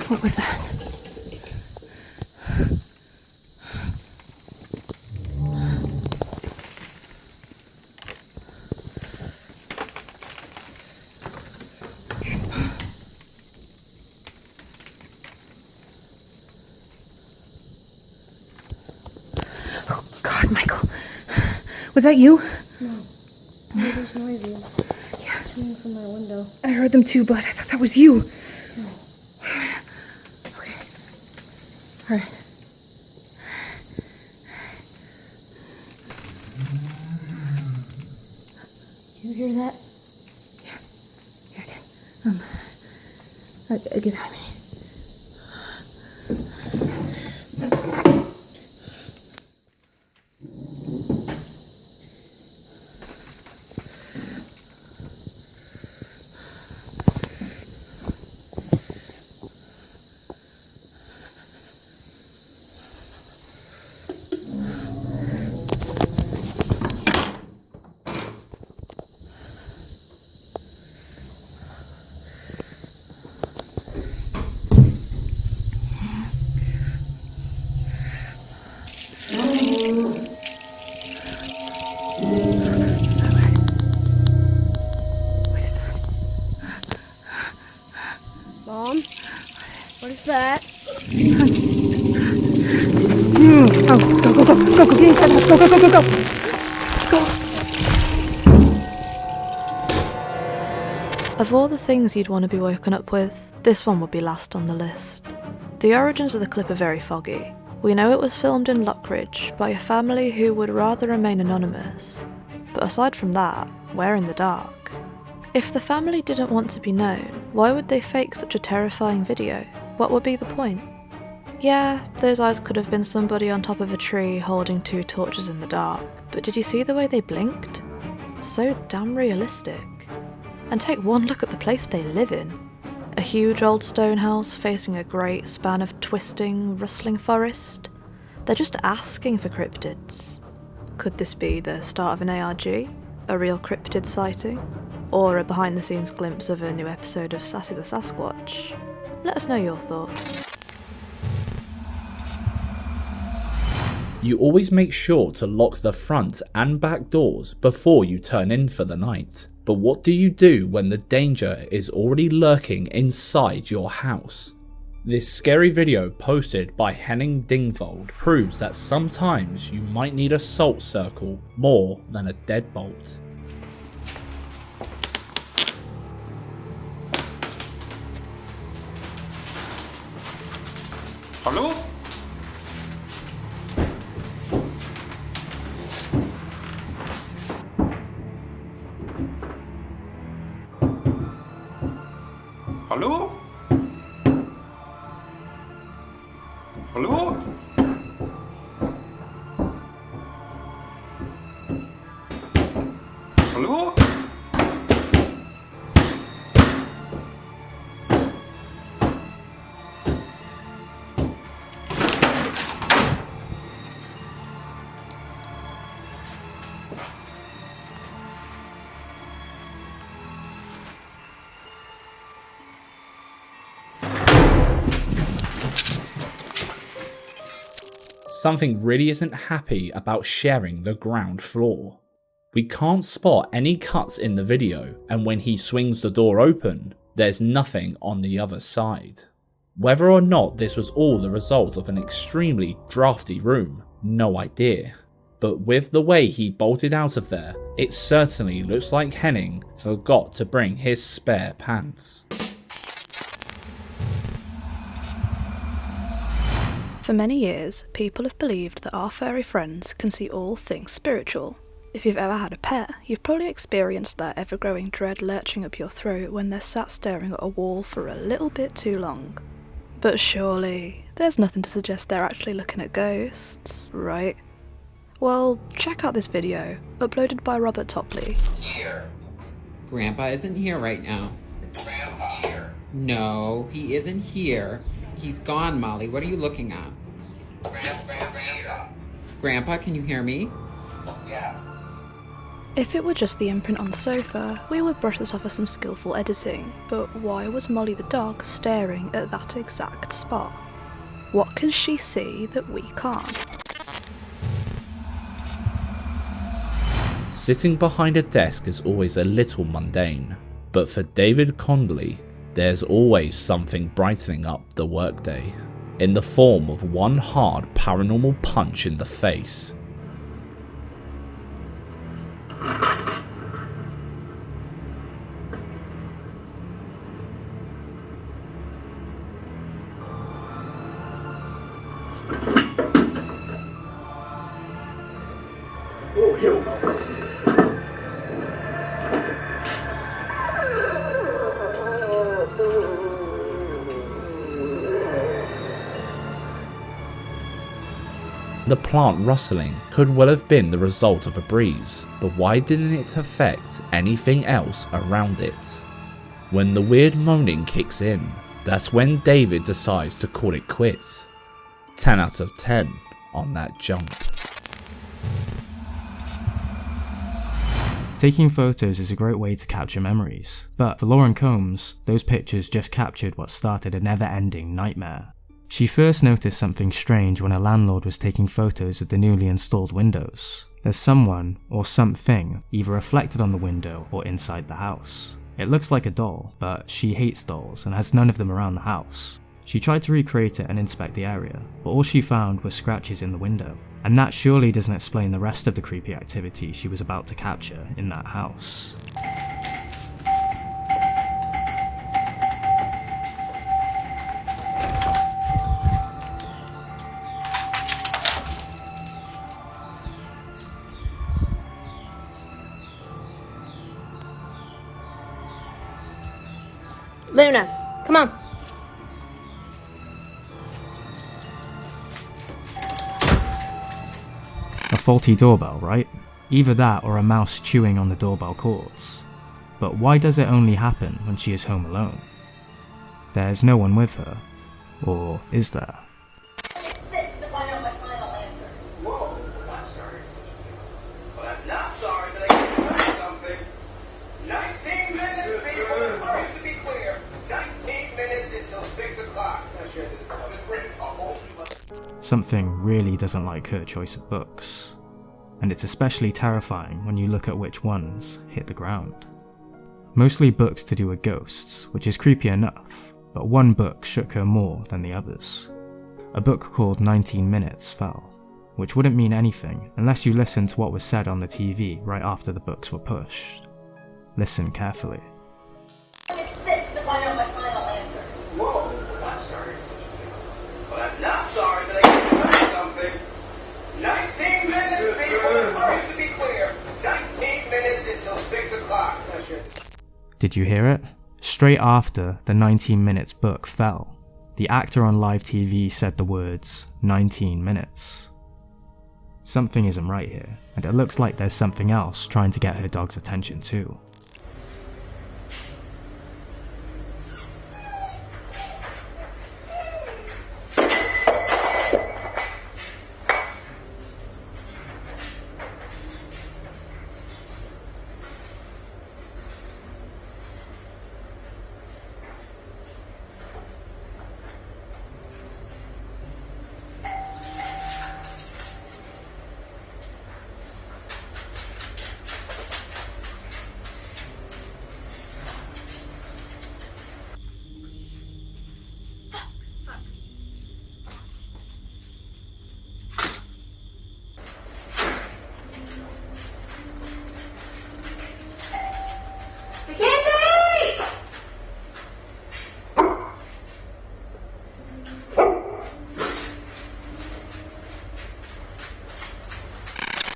What was that? Oh, God, Michael. Was that you? No. I heard those noises. Yeah. Coming from my window. I heard them too, but I thought that was you. No. Okay. Alright. You hear that? Yeah, I did. Get behind me. Mom? What is that? Oh, go, get inside, let's go. Of all the things you'd want to be woken up with, this one would be last on the list. The origins of the clip are very foggy. We know it was filmed in Lockridge by a family who would rather remain anonymous, but aside from that, we're in the dark. If the family didn't want to be known, why would they fake such a terrifying video? What would be the point? Yeah, those eyes could have been somebody on top of a tree holding 2 torches in the dark, but did you see the way they blinked? So damn realistic. And take one look at the place they live in. A huge old stone house facing a great span of twisting, rustling forest. They're just asking for cryptids. Could this be the start of an ARG? A real cryptid sighting? Or a behind-the-scenes glimpse of a new episode of Sassy the Sasquatch? Let us know your thoughts. You always make sure to lock the front and back doors before you turn in for the night. But what do you do when the danger is already lurking inside your house? This scary video posted by Henning Dingvold proves that sometimes you might need a salt circle more than a deadbolt. Hallo? Hallo? Hallo? Hallo? something really isn't happy about sharing the ground floor. We can't spot any cuts in the video, and when he swings the door open, there's nothing on the other side. Whether or not this was all the result of an extremely drafty room, no idea. But with the way he bolted out of there, it certainly looks like Henning forgot to bring his spare pants. For many years, people have believed that our furry friends can see all things spiritual. If you've ever had a pet, you've probably experienced that ever-growing dread lurching up your throat when they're sat staring at a wall for a little bit too long. But surely, there's nothing to suggest they're actually looking at ghosts, right? Well, check out this video, uploaded by Robert Topley. Here. Grandpa isn't here right now. Grandpa here. No, he isn't here. He's gone, Molly. What are you looking at? Grandpa. Grandpa, can you hear me? Yeah. If it were just the imprint on the sofa, we would brush this off as some skillful editing, but why was Molly the dog staring at that exact spot? What can she see that we can't? Sitting behind a desk is always a little mundane, but for David Condley, there's always something brightening up the workday, in the form of one hard paranormal punch in the face. The plant rustling could well have been the result of a breeze, but why didn't it affect anything else around it? When the weird moaning kicks in, that's when David decides to call it quits. 10 out of 10 on that jump. Taking photos is a great way to capture memories, but for Lauren Combs, those pictures just captured what started a never-ending nightmare. She first noticed something strange when her landlord was taking photos of the newly installed windows. There's someone, or something, either reflected on the window or inside the house. It looks like a doll, but she hates dolls and has none of them around the house. She tried to recreate it and inspect the area, but all she found were scratches in the window. And that surely doesn't explain the rest of the creepy activity she was about to capture in that house. Luna, come on. A faulty doorbell, right? Either that or a mouse chewing on the doorbell cords. But why does it only happen when she is home alone? There's no one with her. Or is there? 6 to find out my final answer. Whoa, I'm sorry. But I'm not sorry that I can't tell you something. 19 minutes, people! Just to be clear, 19 minutes until 6 o'clock. This brings a whole new... Something really doesn't like her choice of books. And it's especially terrifying when you look at which ones hit the ground. Mostly books to do with ghosts, which is creepy enough, but one book shook her more than the others. A book called 19 Minutes fell, which wouldn't mean anything unless you listened to what was said on the TV right after the books were pushed. Listen carefully. 6 to find out my final answer. Whoa, I'm sorry. But I'm not sorry that I can't tell you something. 19 minutes, people! Just to be clear, 19 minutes until 6 o'clock. Did you hear it? Straight after the 19 Minutes book fell, the actor on live TV said the words, 19 minutes. Something isn't right here, and it looks like there's something else trying to get her dog's attention too.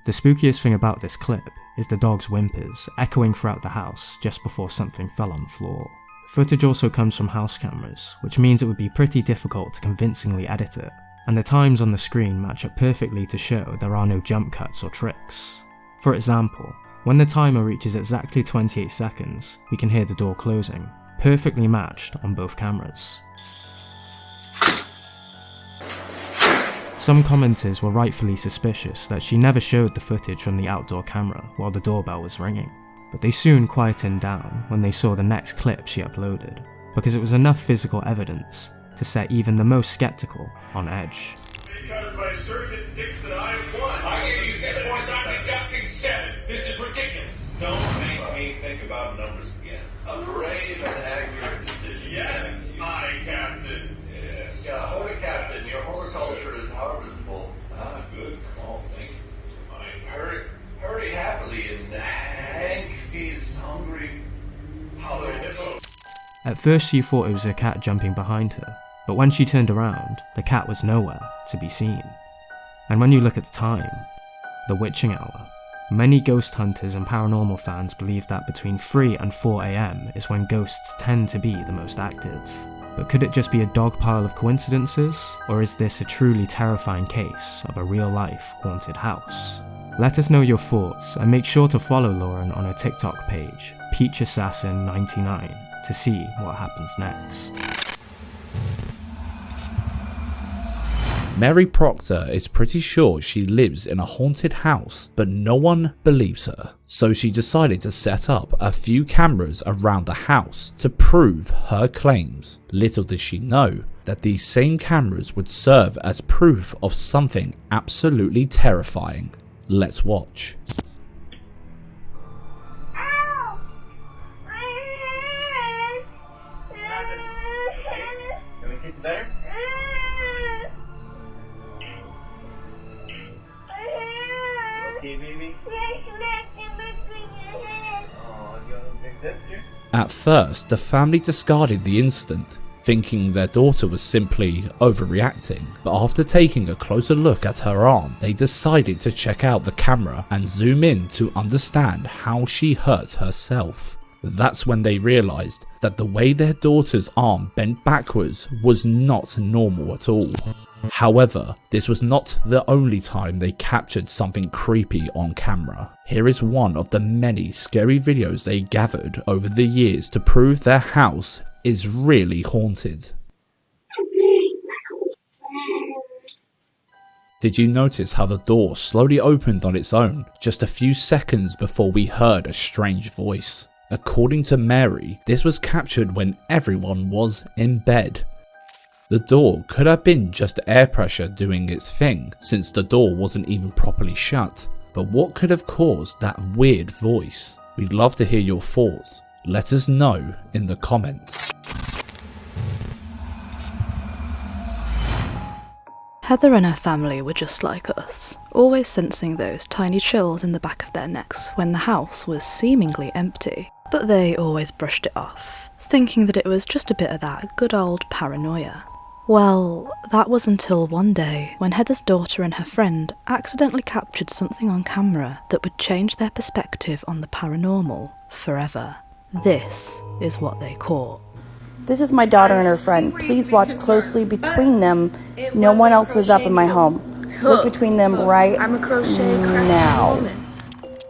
The spookiest thing about this clip is the dog's whimpers echoing throughout the house just before something fell on the floor. The footage also comes from house cameras, which means it would be pretty difficult to convincingly edit it, and the times on the screen match up perfectly to show there are no jump cuts or tricks. For example, when the timer reaches exactly 28 seconds, we can hear the door closing, perfectly matched on both cameras. Some commenters were rightfully suspicious that she never showed the footage from the outdoor camera while the doorbell was ringing, but they soon quietened down when they saw the next clip she uploaded, because it was enough physical evidence to set even the most skeptical on edge. Because my circus thinks that I won. I gave you 6 points, I'm deducting 7. This is ridiculous. Don't make me think about numbers again. A brave and accurate decision. Yes, my captain. Yes. Yeah, holy captain, your horticulture is harvestable. Ah, good call, thank you. Fine. Hurry happily, and Hank, he's hungry. Hollow hippo. At first she thought it was a cat jumping behind her, but when she turned around, the cat was nowhere to be seen. And when you look at the time, the witching hour, many ghost hunters and paranormal fans believe that between 3 and 4 AM is when ghosts tend to be the most active. But could it just be a dog pile of coincidences, or is this a truly terrifying case of a real-life haunted house? Let us know your thoughts, and make sure to follow Lauren on her TikTok page, PeachAssassin99, to see what happens next. Mary Proctor is pretty sure she lives in a haunted house, but no one believes her. So she decided to set up a few cameras around the house to prove her claims. Little did she know that these same cameras would serve as proof of something absolutely terrifying. Let's watch. Better? Okay, baby? Oh, you don't think that's good? At first, the family discarded the incident, thinking their daughter was simply overreacting, but after taking a closer look at her arm, they decided to check out the camera and zoom in to understand how she hurt herself. That's when they realized that the way their daughter's arm bent backwards was not normal at all. However, this was not the only time they captured something creepy on camera. Here is one of the many scary videos they gathered over the years to prove their house is really haunted. Did you notice how the door slowly opened on its own just a few seconds before we heard a strange voice? According to Mary, this was captured when everyone was in bed. The door could have been just air pressure doing its thing, since the door wasn't even properly shut. But what could have caused that weird voice? We'd love to hear your thoughts. Let us know in the comments. Heather and her family were just like us, always sensing those tiny chills in the back of their necks when the house was seemingly empty. But they always brushed it off, thinking that it was just a bit of that good old paranoia. Well, that was until one day when Heather's daughter and her friend accidentally captured something on camera that would change their perspective on the paranormal forever. This is what they caught. This is my daughter and her friend. Please watch closely between them. No one else was up in my home. Look between them right now.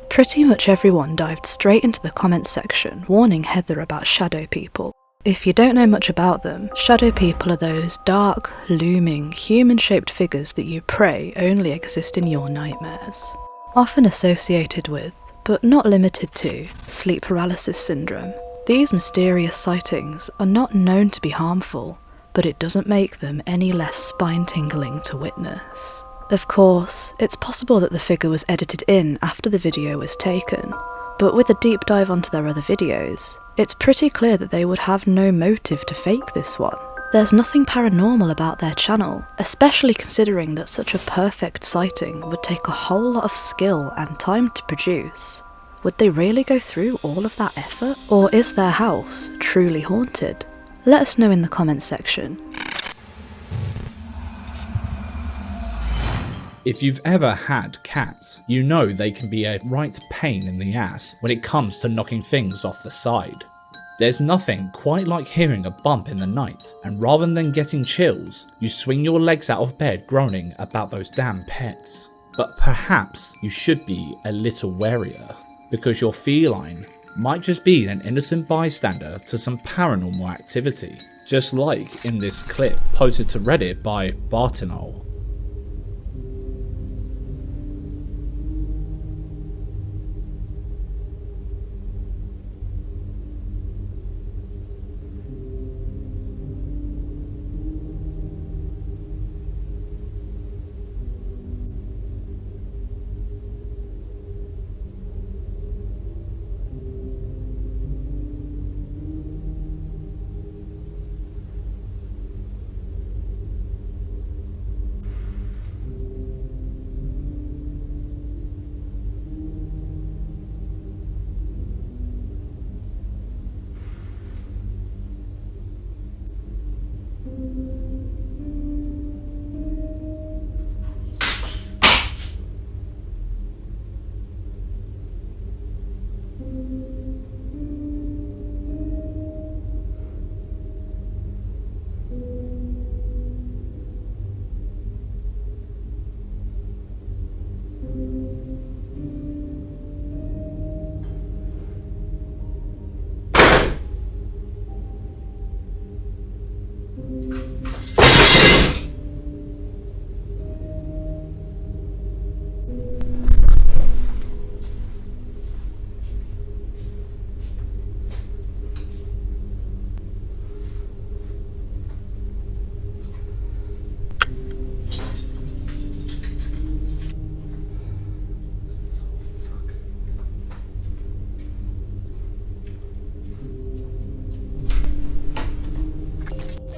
Pretty much everyone dived straight into the comments section, warning Heather about shadow people. If you don't know much about them, shadow people are those dark, looming, human-shaped figures that you pray only exist in your nightmares. Often associated with, but not limited to, sleep paralysis syndrome. These mysterious sightings are not known to be harmful, but it doesn't make them any less spine-tingling to witness. Of course, it's possible that the figure was edited in after the video was taken, but with a deep dive onto their other videos, it's pretty clear that they would have no motive to fake this one. There's nothing paranormal about their channel, especially considering that such a perfect sighting would take a whole lot of skill and time to produce. Would they really go through all of that effort? Or is their house truly haunted? Let us know in the comments section. If you've ever had cats, you know they can be a right pain in the ass when it comes to knocking things off the side. There's nothing quite like hearing a bump in the night, and rather than getting chills, you swing your legs out of bed groaning about those damn pets. But perhaps you should be a little warier, because your feline might just be an innocent bystander to some paranormal activity, just like in this clip posted to Reddit by Bartinol.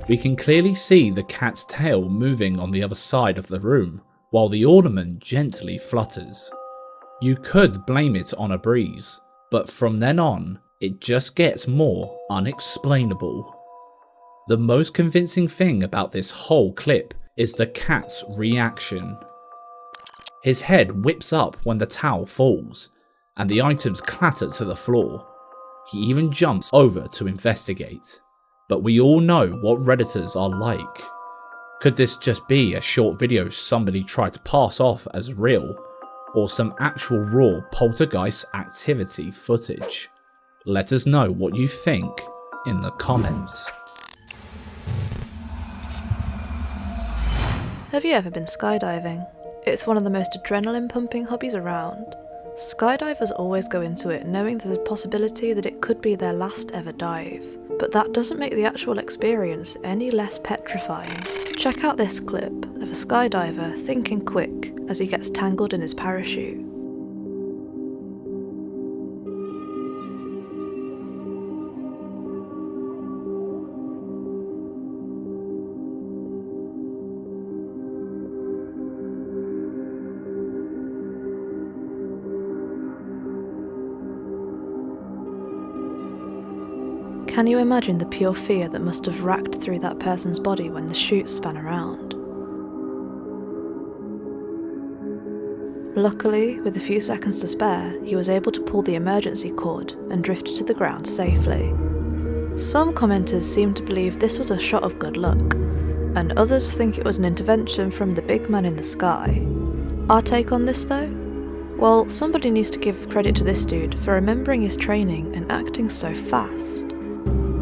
We can clearly see the cat's tail moving on the other side of the room, while the ornament gently flutters. You could blame it on a breeze, but from then on, it just gets more unexplainable. The most convincing thing about this whole clip is the cat's reaction. His head whips up when the towel falls, and the items clatter to the floor. He even jumps over to investigate. But we all know what Redditors are like. Could this just be a short video somebody tried to pass off as real, or some actual raw poltergeist activity footage? Let us know what you think in the comments. Have you ever been skydiving? It's one of the most adrenaline pumping hobbies around. Skydivers always go into it knowing there's a possibility that it could be their last ever dive. But that doesn't make the actual experience any less petrifying. Check out this clip of a skydiver thinking quick as he gets tangled in his parachute. Can you imagine the pure fear that must have racked through that person's body when the chute span around? Luckily, with a few seconds to spare, he was able to pull the emergency cord and drifted to the ground safely. Some commenters seem to believe this was a shot of good luck, and others think it was an intervention from the big man in the sky. Our take on this though? Well, somebody needs to give credit to this dude for remembering his training and acting so fast.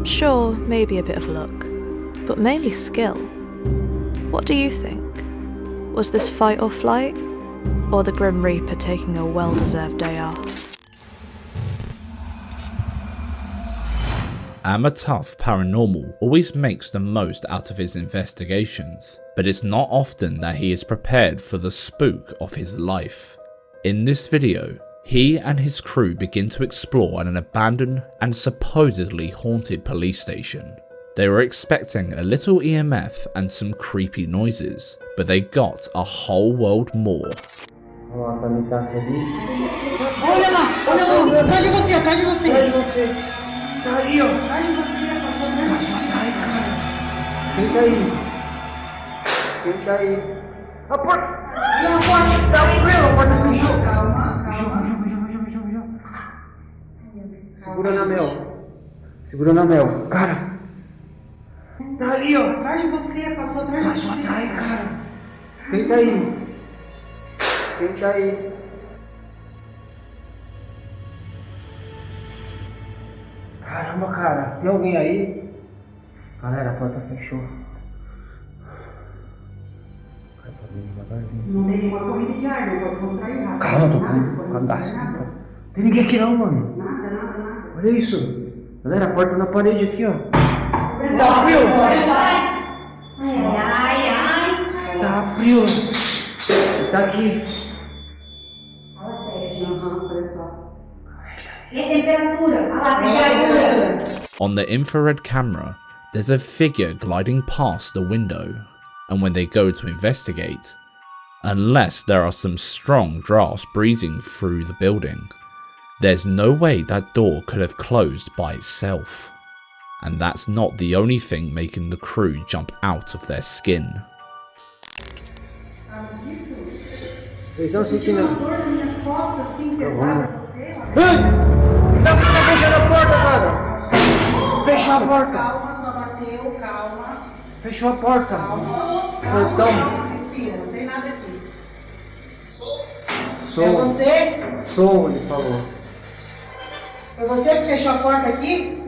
Sure, maybe a bit of luck, but mainly skill. What do you think? Was this fight or flight? Or the Grim Reaper taking a well-deserved day off? Tough Paranormal always makes the most out of his investigations, but it's not often that he is prepared for the spook of his life. In this video, he and his crew begin to explore an abandoned and supposedly haunted police station. They were expecting a little EMF and some creepy noises, but they got a whole world more. A porta! A porta! Tá frio, a porta fechou! Fechou. Segura na Mel. Segura na Mel. Cara! Tá ali, ó! Atrás de você, passou atrás de você. Passou atrás, cara! Quem tá aí? Quem tá aí? Caramba, cara! Tem alguém aí? Galera, a porta fechou. Não tem nenhuma corrida de ar, não vou sair rápido. Calma, tô com cadastro aqui, cara. Tem ninguém aqui não, mano. Nada. Olha isso. Galera, a porta na parede aqui, ó. Tá frio? Ai. Tá frio. Tá aqui. Fala sério, olha só. E a temperatura? Olha lá, temperatura. On the infrared camera, there's a figure gliding past the window. And when they go to investigate, unless there are some strong drafts breezing through the building, there's no way that door could have closed by itself. And that's not the only thing making the crew jump out of their skin. Vocês estão sentindo? Minhas costas assim, pesada você. Tá fechando a porta, cara! Fechou a porta! Calma, só bateu, calma. Fechou a porta! Calma, Portão! respira, não tem nada aqui. Sou. É você? Sou, ele falou. Foi você que fechou a porta aqui?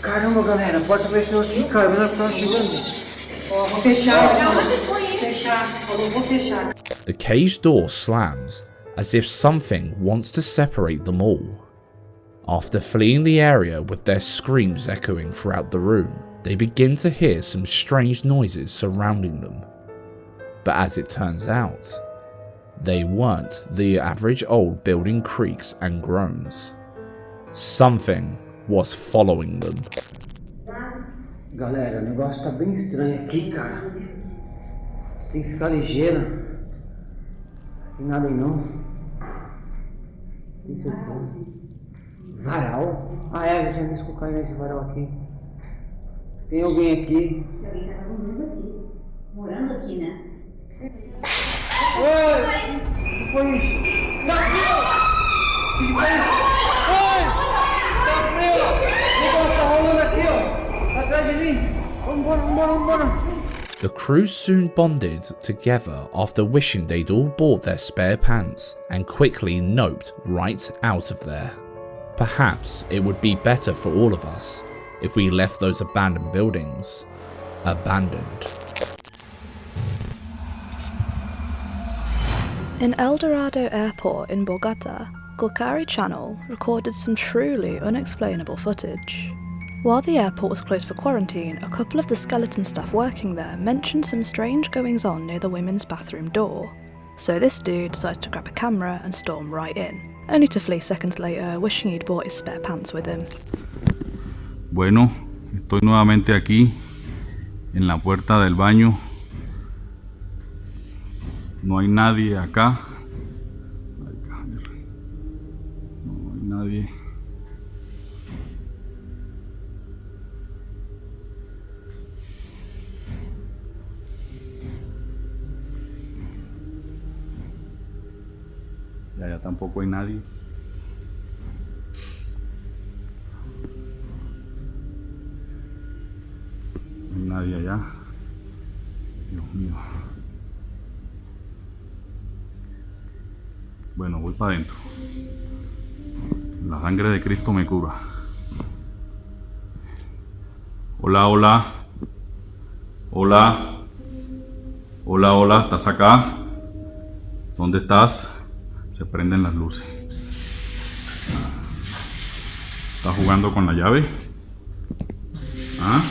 Caramba, galera, a porta fechou aqui, cara. Mas ela tava chegando. Ó, vou fechar. Onde foi isso? Fechar. Falou, vou fechar. The cage door slams as if something wants to separate them all. After fleeing the area with their screams echoing throughout the room, they begin to hear some strange noises surrounding them. But as it turns out, they weren't the average old building creaks and groans. Something was following them. Galera, o negócio tá bem estranho aqui, cara. Tem que ficar ligeiro. Não tem nada aí não. Isso aqui. Varal? Ah é, eu já vi colocar nesse varal aqui. Tem alguém aqui? Alguém tá morando aqui, né? Oi! O que foi isso? Tá frio! Oi! Tá frio! O negócio tá rolando aqui, ó! Atrás de mim! Vambora! The crew soon bonded together after wishing they'd all bought their spare pants and quickly noped right out of there. Perhaps it would be better for all of us if we left those abandoned buildings abandoned. In El Dorado Airport in Bogota, Golgari Channel recorded some truly unexplainable footage. While the airport was closed for quarantine, a couple of the skeleton staff working there mentioned some strange goings on near the women's bathroom door. So this dude decides to grab a camera and storm right in, only to flee seconds later, wishing he'd brought his spare pants with him. Bueno, estoy nuevamente aquí, en la puerta del baño. No hay nadie acá. No hay nadie. Ya tampoco hay nadie. No hay nadie allá. Dios mío. Bueno, voy para adentro. La sangre de Cristo me cura. Hola, hola. Hola. Hola, hola. ¿Estás acá? ¿Dónde estás? Se prenden las luces. ¿Estás jugando con la llave? ¿Ah?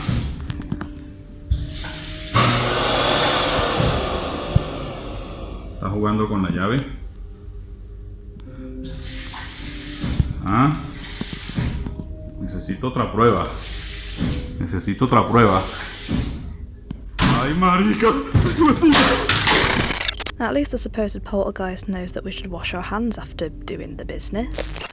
¿Estás jugando con la llave? ¿Ah? Necesito otra prueba. Necesito otra prueba. ¡Ay, marica! At least the supposed poltergeist knows that we should wash our hands after doing the business.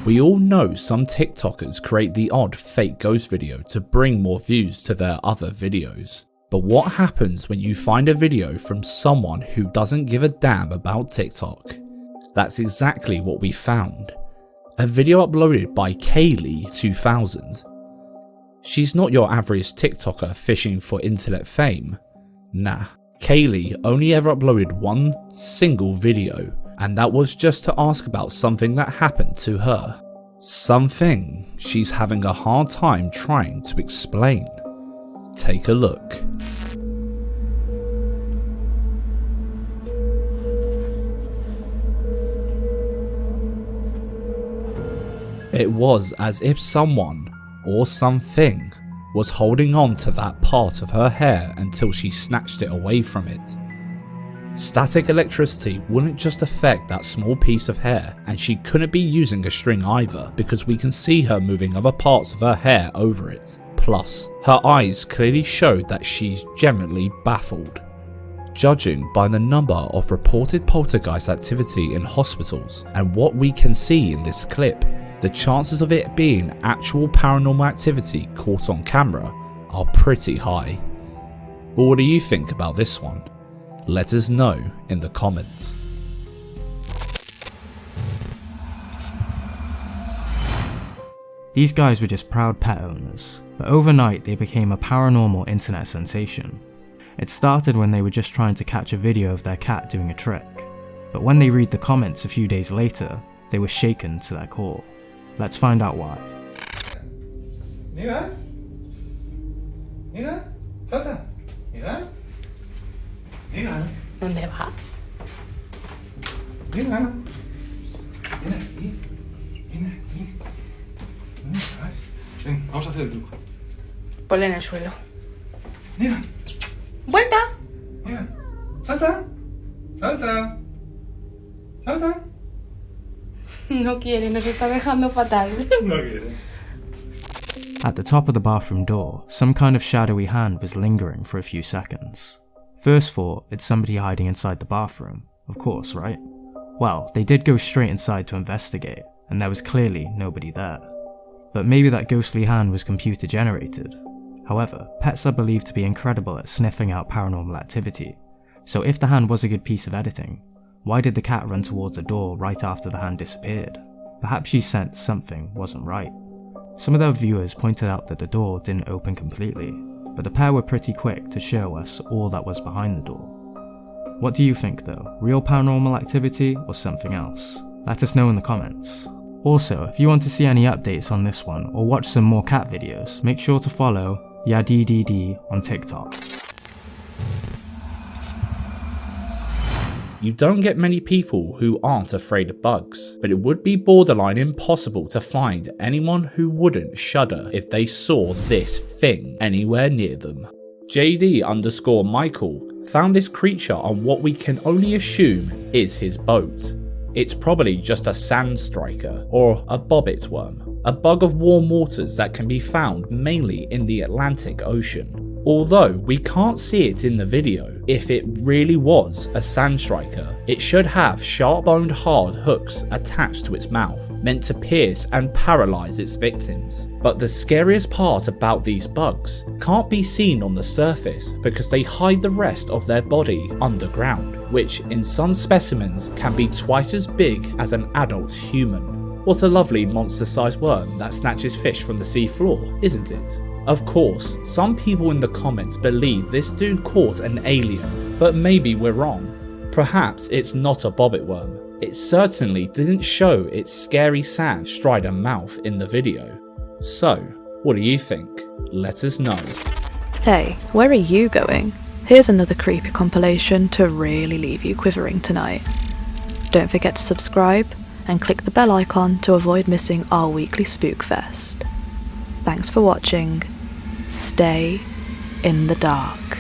We all know some TikTokers create the odd fake ghost video to bring more views to their other videos. But what happens when you find a video from someone who doesn't give a damn about TikTok? That's exactly what we found. A video uploaded by Kaylee2000. She's not your average TikToker fishing for internet fame. Nah, Kaylee only ever uploaded one single video, and that was just to ask about something that happened to her. Something she's having a hard time trying to explain. Take a look. It was as if someone, or something, was holding on to that part of her hair until she snatched it away from it. Static electricity wouldn't just affect that small piece of hair, and she couldn't be using a string either, because we can see her moving other parts of her hair over it. Plus, her eyes clearly showed that she's genuinely baffled. Judging by the number of reported poltergeist activity in hospitals and what we can see in this clip, the chances of it being actual paranormal activity caught on camera are pretty high. But what do you think about this one? Let us know in the comments. These guys were just proud pet owners, but overnight they became a paranormal internet sensation. It started when they were just trying to catch a video of their cat doing a trick, but when they read the comments a few days later, they were shaken to their core. Let's find out why. Mira, mira, salta, mira, mira, ¿Dónde va? mira, ven aquí, ven aquí. Ven, vamos a hacer el truco. Ponle en el suelo. Mira, ¡Vuelta! mira, salta, salta, salta. No quiere, nos está dejando fatal. No quiere. At the top of the bathroom door, some kind of shadowy hand was lingering for a few seconds. First thought, it's somebody hiding inside the bathroom. Of course, right? Well, they did go straight inside to investigate, and there was clearly nobody there. But maybe that ghostly hand was computer generated. However, pets are believed to be incredible at sniffing out paranormal activity, so if the hand was a good piece of editing, why did the cat run towards the door right after the hand disappeared? Perhaps she sensed something wasn't right. Some of their viewers pointed out that the door didn't open completely, but the pair were pretty quick to show us all that was behind the door. What do you think though? Real paranormal activity or something else? Let us know in the comments. Also, if you want to see any updates on this one or watch some more cat videos, make sure to follow YaDDD on TikTok. You don't get many people who aren't afraid of bugs, but it would be borderline impossible to find anyone who wouldn't shudder if they saw this thing anywhere near them. JD_Michael found this creature on what we can only assume is his boat. It's probably just a sand striker or a bobbit worm, a bug of warm waters that can be found mainly in the Atlantic Ocean. Although we can't see it in the video, if it really was a sand striker, it should have sharp-boned hard hooks attached to its mouth, meant to pierce and paralyze its victims. But the scariest part about these bugs can't be seen on the surface because they hide the rest of their body underground, which in some specimens can be twice as big as an adult human. What a lovely monster-sized worm that snatches fish from the sea floor, isn't it? Of course, some people in the comments believe this dude caught an alien, but maybe we're wrong. Perhaps it's not a bobbit worm. It certainly didn't show its scary sand strider mouth in the video. So, what do you think? Let us know. Hey, where are you going? Here's another creepy compilation to really leave you quivering tonight. Don't forget to subscribe and click the bell icon to avoid missing our weekly Spookfest. Thanks for watching. Stay in the dark.